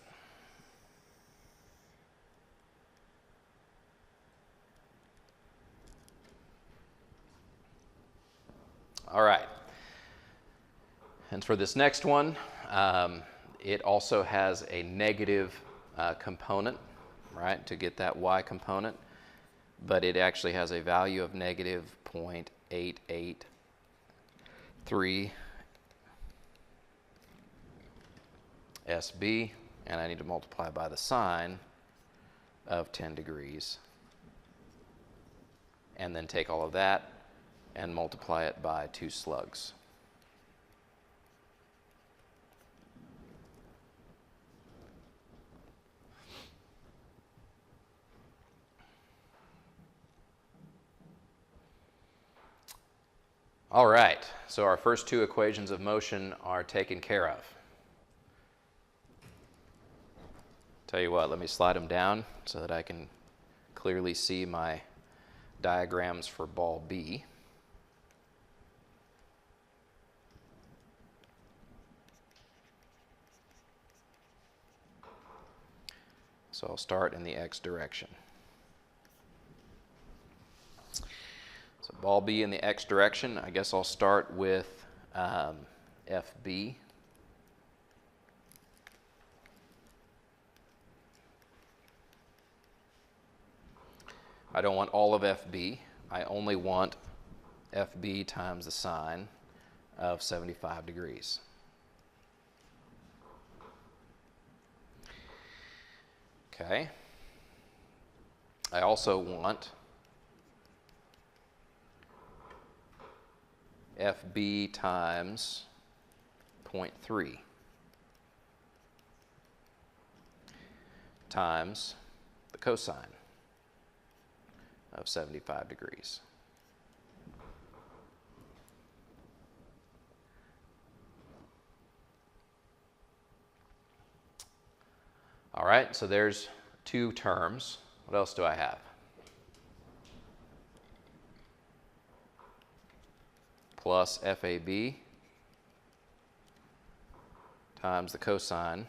All right. And for this next one, it also has a negative component, right, to get that y component. But it actually has a value of negative 0.883 SB, and I need to multiply by the sine of 10 degrees. And then take all of that and multiply it by 2 slugs. All right, so our first 2 equations of motion are taken care of. Tell you what, let me slide them down so that I can clearly see my diagrams for ball B. So I'll start in the x direction. So ball B in the x direction, I guess I'll start with FB. I don't want all of FB. I only want FB times the sine of 75 degrees. Okay. I also want FB times 0.3 times the cosine of 75 degrees. All right, so there's 2 terms. What else do I have? Plus FAB times the cosine,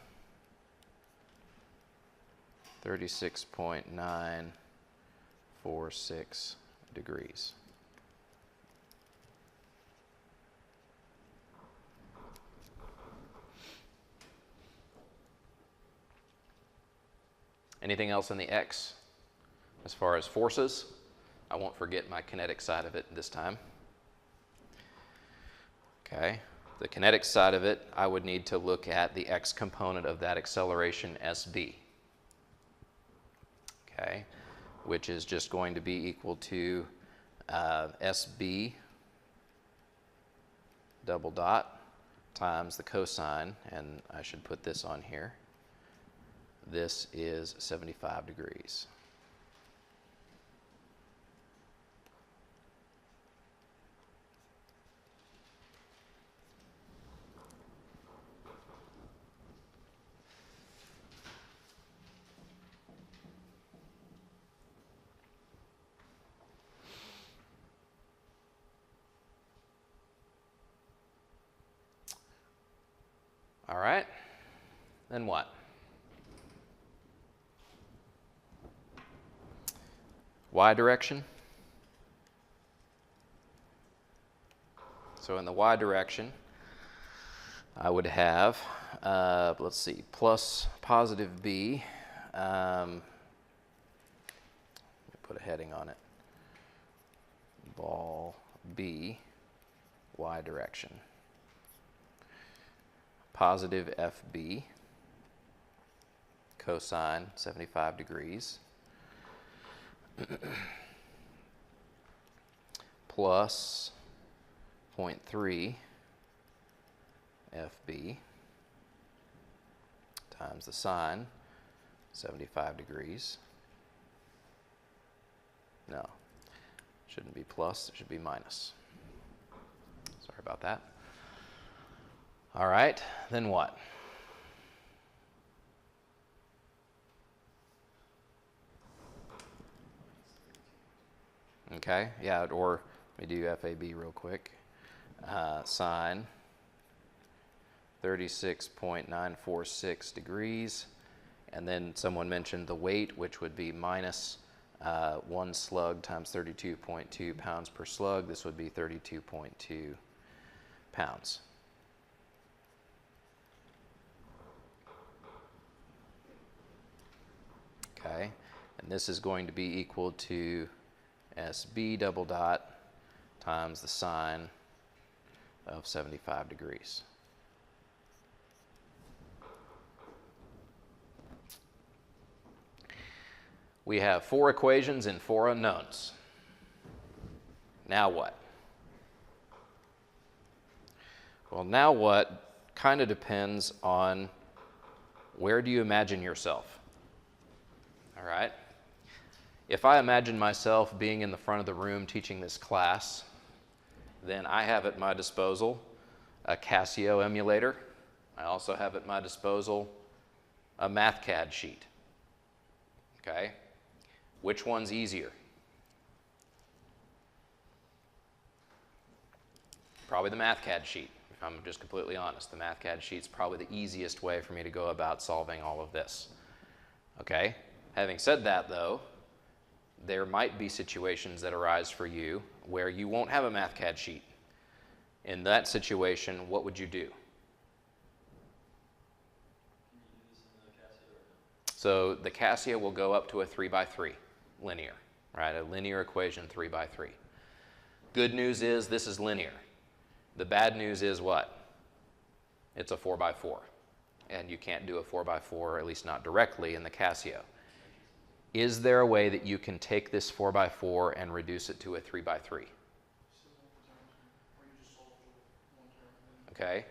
36.946 degrees. Anything else in the x as far as forces? I won't forget my kinetic side of it this time. Okay, the kinetic side of it, I would need to look at the x component of that acceleration SB. Okay, which is just going to be equal to SB double dot times the cosine, and I should put this on here. This is 75 degrees. All right, then what? Y direction. So in the y direction, I would have, let's see, plus positive b. Let me put a heading on it. Ball B, y direction. Positive FB, cosine 75 degrees, plus 0.3 FB times the sine 75 degrees. No, shouldn't be plus, it should be minus. Sorry about that. All right, then what? Okay, yeah, or let me do FAB real quick. Sine 36.946 degrees. And then someone mentioned the weight, which would be minus 1 slug times 32.2 pounds per slug. This would be 32.2 pounds. Okay, and this is going to be equal to SB double dot times the sine of 75 degrees. We have 4 equations and 4 unknowns. Now what? Well, now what kind of depends on where do you imagine yourself? All right? If I imagine myself being in the front of the room teaching this class, then I have at my disposal a Casio emulator. I also have at my disposal a Mathcad sheet. Okay? Which one's easier? Probably the Mathcad sheet, if I'm just completely honest. The Mathcad sheet's probably the easiest way for me to go about solving all of this. Okay? Having said that, though, there might be situations that arise for you where you won't have a Mathcad sheet. In that situation, what would you do? So the Casio will go up to a 3 by 3 linear, right? A linear equation 3 by 3. Good news is this is linear. The bad news is what? It's a 4 by 4. And you can't do a 4 by 4, at least not directly, in the Casio. Is there a way that you can take this 4 by 4 and reduce it to a 3 by 3? Okay.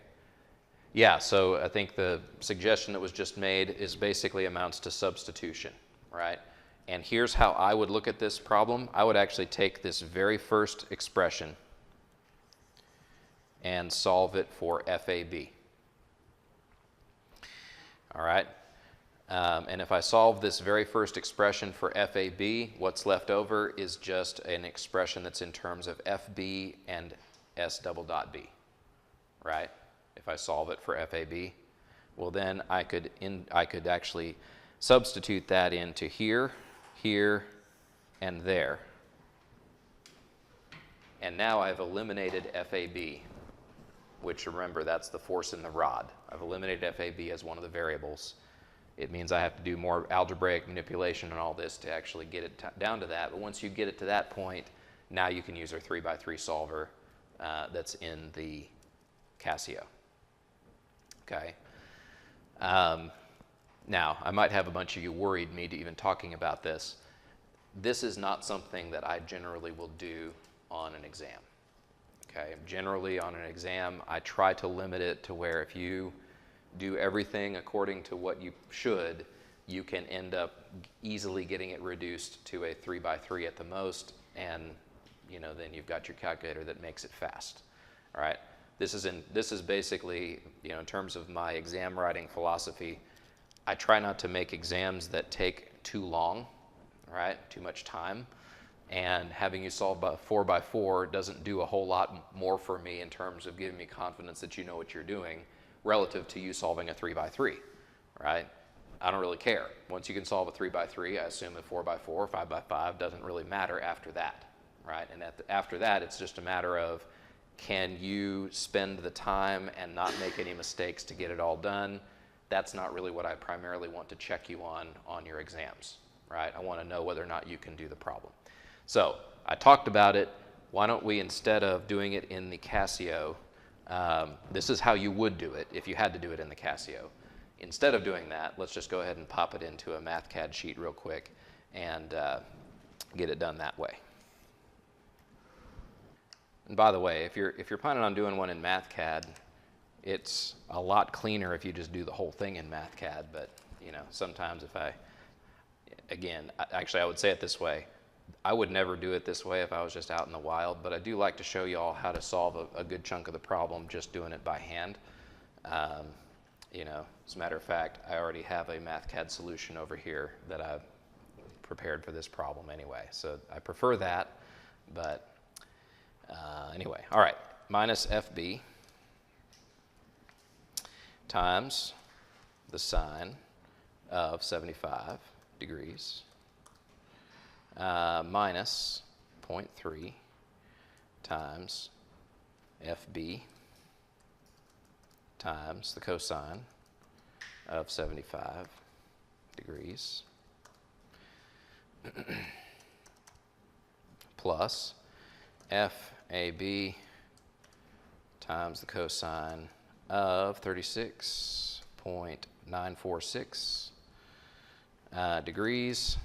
Yeah, so I think the suggestion that was just made is basically amounts to substitution, right? And here's how I would look at this problem. I would actually take this very first expression and solve it for FAB. All right? And if I solve this very first expression for FAB, what's left over is just an expression that's in terms of FB and S double dot B, right? If I solve it for FAB, well then I could actually substitute that into here, here, and there. And now I've eliminated FAB, which remember that's the force in the rod. I've eliminated FAB as one of the variables. It means I have to do more algebraic manipulation and all this to actually get it down to that. But once you get it to that point, now you can use our 3 by 3 solver that's in the Casio. Okay. Now, I might have a bunch of you worried me to even talking about this. This is not something that I generally will do on an exam. Okay. Generally on an exam, I try to limit it to where if you do everything according to what you should, you can end up easily getting it reduced to a 3 by 3 at the most, and then you've got your calculator that makes it fast. All right. This is basically, in terms of my exam writing philosophy, I try not to make exams that take too long, right? Too much time. And having you solve by 4 by 4 doesn't do a whole lot more for me in terms of giving me confidence that you know what you're doing relative to you solving a 3 by 3, right? I don't really care. Once you can solve a 3 by 3, I assume a 4 by 4, 5 by 5 doesn't really matter after that, right? And after that, it's just a matter of, can you spend the time and not make any mistakes to get it all done? That's not really what I primarily want to check you on your exams, right? I want to know whether or not you can do the problem. So I talked about it. Why don't we, instead of doing it in the Casio, this is how you would do it if you had to do it in the Casio. Instead of doing that, let's just go ahead and pop it into a Mathcad sheet real quick and get it done that way. And by the way, if you're planning on doing one in Mathcad, it's a lot cleaner if you just do the whole thing in Mathcad. But you know, sometimes if actually I would say it this way. I would never do it this way if I was just out in the wild, but I do like to show you all how to solve a good chunk of the problem just doing it by hand. You know, as a matter of fact, I already have a Mathcad solution over here that I've prepared for this problem anyway. So I prefer that, but anyway, all right, minus FB times the sine of 75 degrees minus 0.3 times FB times the cosine of 75 degrees plus FAB times the cosine of 36.946 degrees.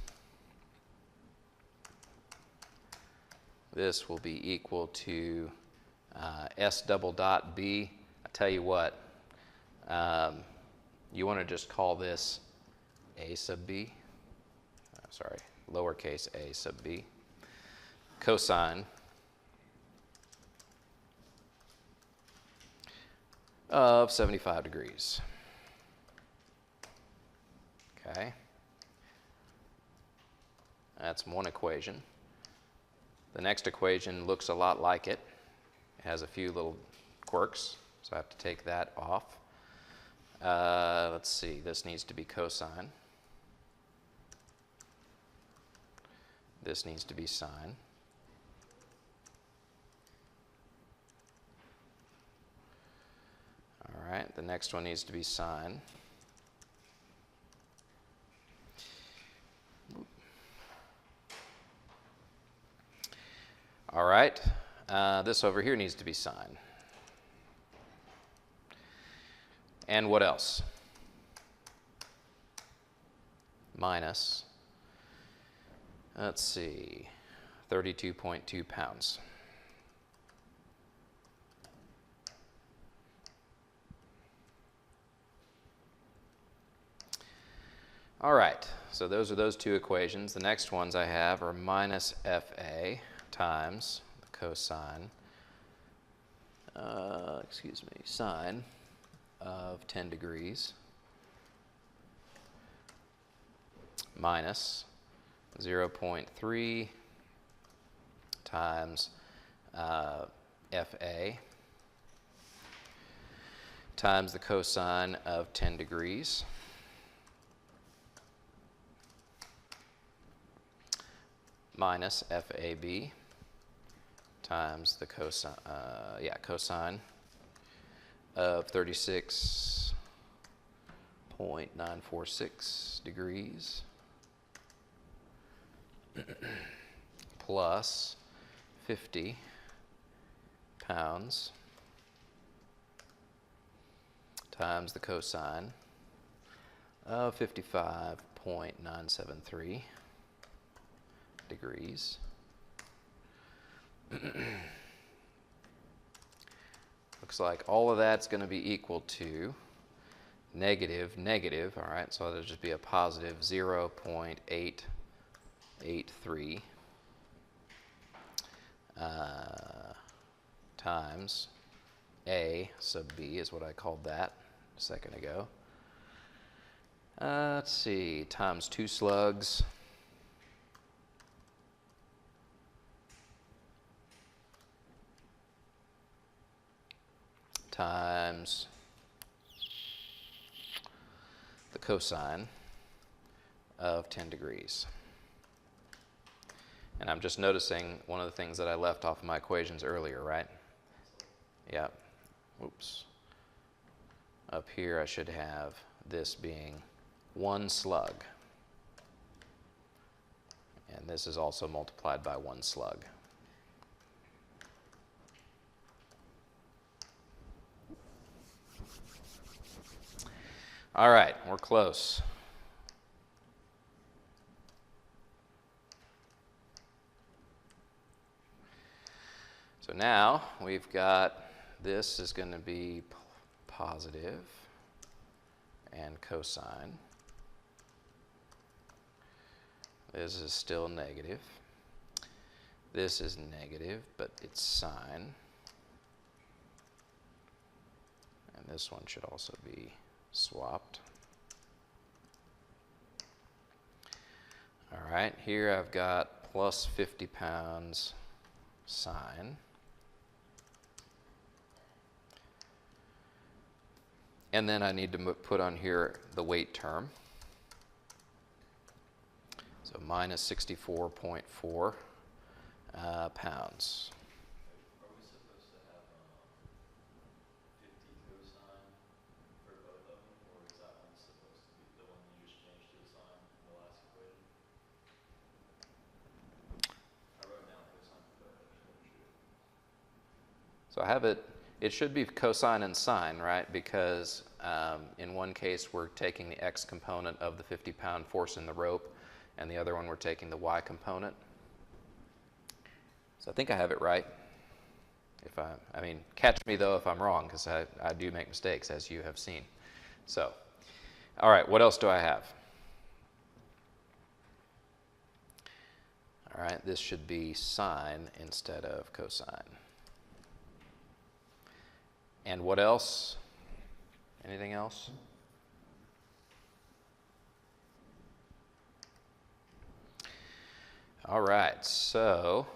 This will be equal to S double dot B. I tell you what, you want to just call this A sub B. Sorry, lowercase a sub B. Cosine of 75 degrees. Okay. That's one equation. The next equation looks a lot like it. It has a few little quirks, so I have to take that off. Let's see, this needs to be cosine. This needs to be sine. All right, the next one needs to be sine. All right, this over here needs to be sine. And what else? Minus, let's see, 32.2 pounds. All right, so those are those two equations. The next ones I have are minus FA times the cosine, sine of 10 degrees minus 0.3 times FA times the cosine of 10 degrees minus FAB times the cosine of 36.946 degrees plus 50 pounds times the cosine of 55.973 degrees. Looks like all of that's going to be equal to negative, all right, so there'll just be a positive 0.883 times A sub B is what I called that a second ago. Let's see, times 2 slugs. Times the cosine of 10 degrees. And I'm just noticing one of the things that I left off of my equations earlier, right? Yep. Oops. Up here I should have this being 1 slug. And this is also multiplied by 1 slug. All right, we're close. So now we've got, this is going to be positive and cosine. This is still negative. This is negative, but it's sine. And this one should also be swapped. All right, here I've got plus 50 pounds sine. And then I need to put on here the weight term. So minus 64.4 pounds. Are we supposed to have 50 cosine for both of them, or is that one supposed to be the one you just changed to a sine in the last equation? I wrote down cosine for both, I just wasn't sure. So I have it, it should be cosine and sine, right? Because in one case we're taking the x component of the 50-pound force in the rope, and the other one we're taking the y component. So I think I have it right. If I mean, catch me though if I'm wrong, because I do make mistakes, as you have seen. So, all right, what else do I have? All right, this should be sine instead of cosine. And what else? Anything else? All right, so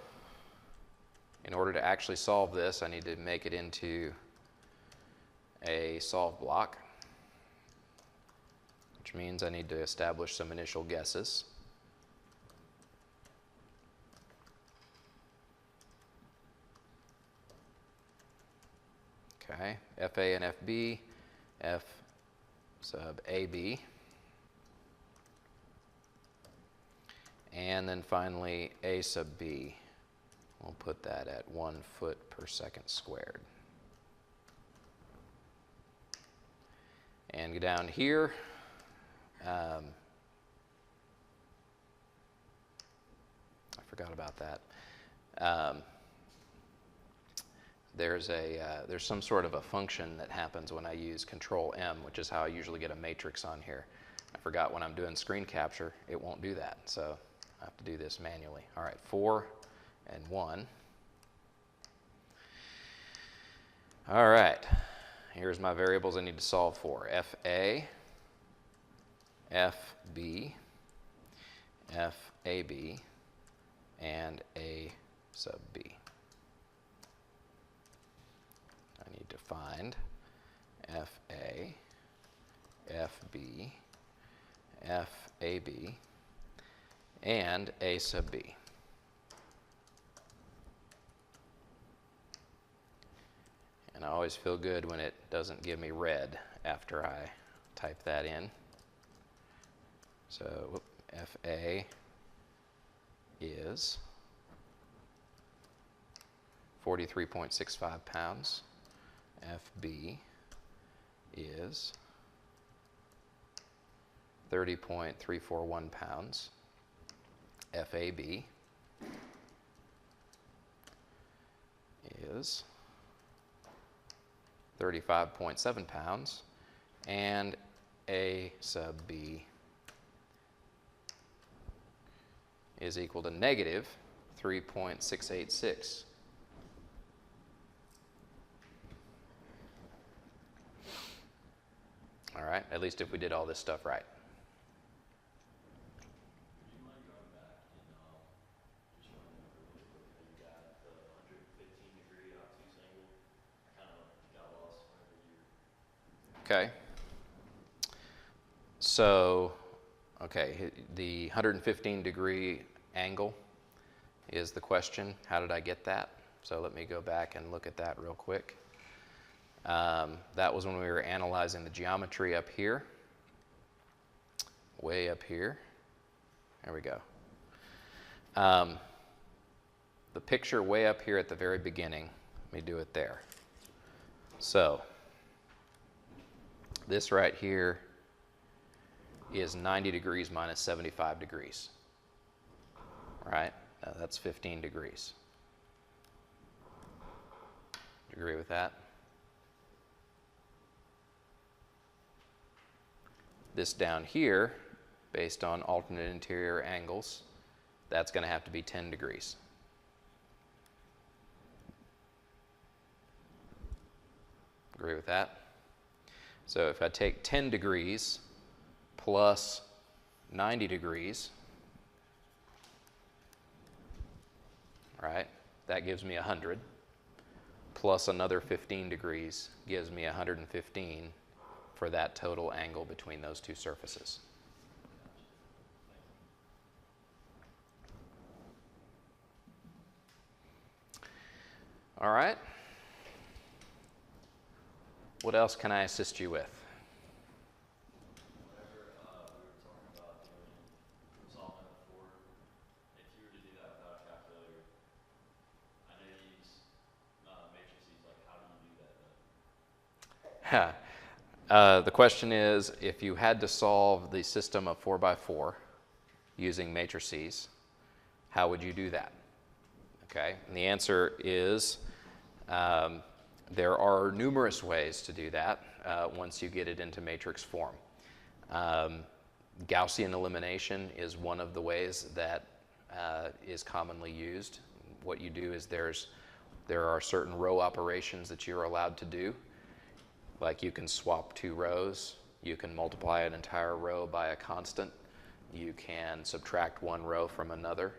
in order to actually solve this, I need to make it into a solve block, which means I need to establish some initial guesses. Okay, FA and FB, F sub AB. And then finally, A sub B. We'll put that at 1 foot per second squared. And down here, I forgot about that. There's some sort of a function that happens when I use Control M, which is how I usually get a matrix on here. I forgot when I'm doing screen capture, it won't do that. So I have to do this manually. All right, 4 and 1. All right, here's my variables I need to solve for. FA, FB, FAB, and A sub B. I need to find FA, FB, FAB, and A sub B. And I always feel good when it doesn't give me red after I type that in. So FA is 43.65 pounds. FB is 30.341 pounds. FAB is 35.7 pounds, and A sub B is equal to negative 3.686. All right, at least if we did all this stuff right. Would you mind going back and just running over really quick how you got the 115-degree obtuse angle? I kind of got lost whenever you... Okay. So, okay, the 115-degree angle is the question. How did I get that? So let me go back and look at that real quick. That was when we were analyzing the geometry up here, way up here. There we go. The picture way up here at the very beginning, let me do it there. So this right here is 90 degrees minus 75 degrees, right? That's 15 degrees. Do you agree with that? This down here, based on alternate interior angles, that's going to have to be 10 degrees. Agree with that? So if I take 10 degrees plus 90 degrees, right, that gives me 100, plus another 15 degrees gives me 115 for that total angle between those two surfaces. All right. What else can I assist you with? Whenever we were talking about doing solving for, if you were to do that without a calculator, I know you use matrices. Like, how do you do that? The question is, if you had to solve the system of 4x4 using matrices, how would you do that? Okay, and the answer is there are numerous ways to do that once you get it into matrix form. Gaussian elimination is one of the ways that is commonly used. What you do is there are certain row operations that you're allowed to do. Like you can swap two rows, you can multiply an entire row by a constant, you can subtract one row from another.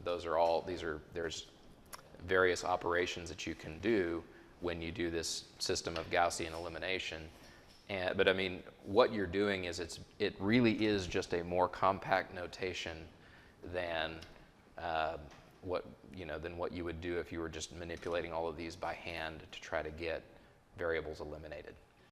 There's various operations that you can do when you do this system of Gaussian elimination. But I mean, what you're doing is it really is just a more compact notation than what you would do if you were just manipulating all of these by hand to try to get variables eliminated.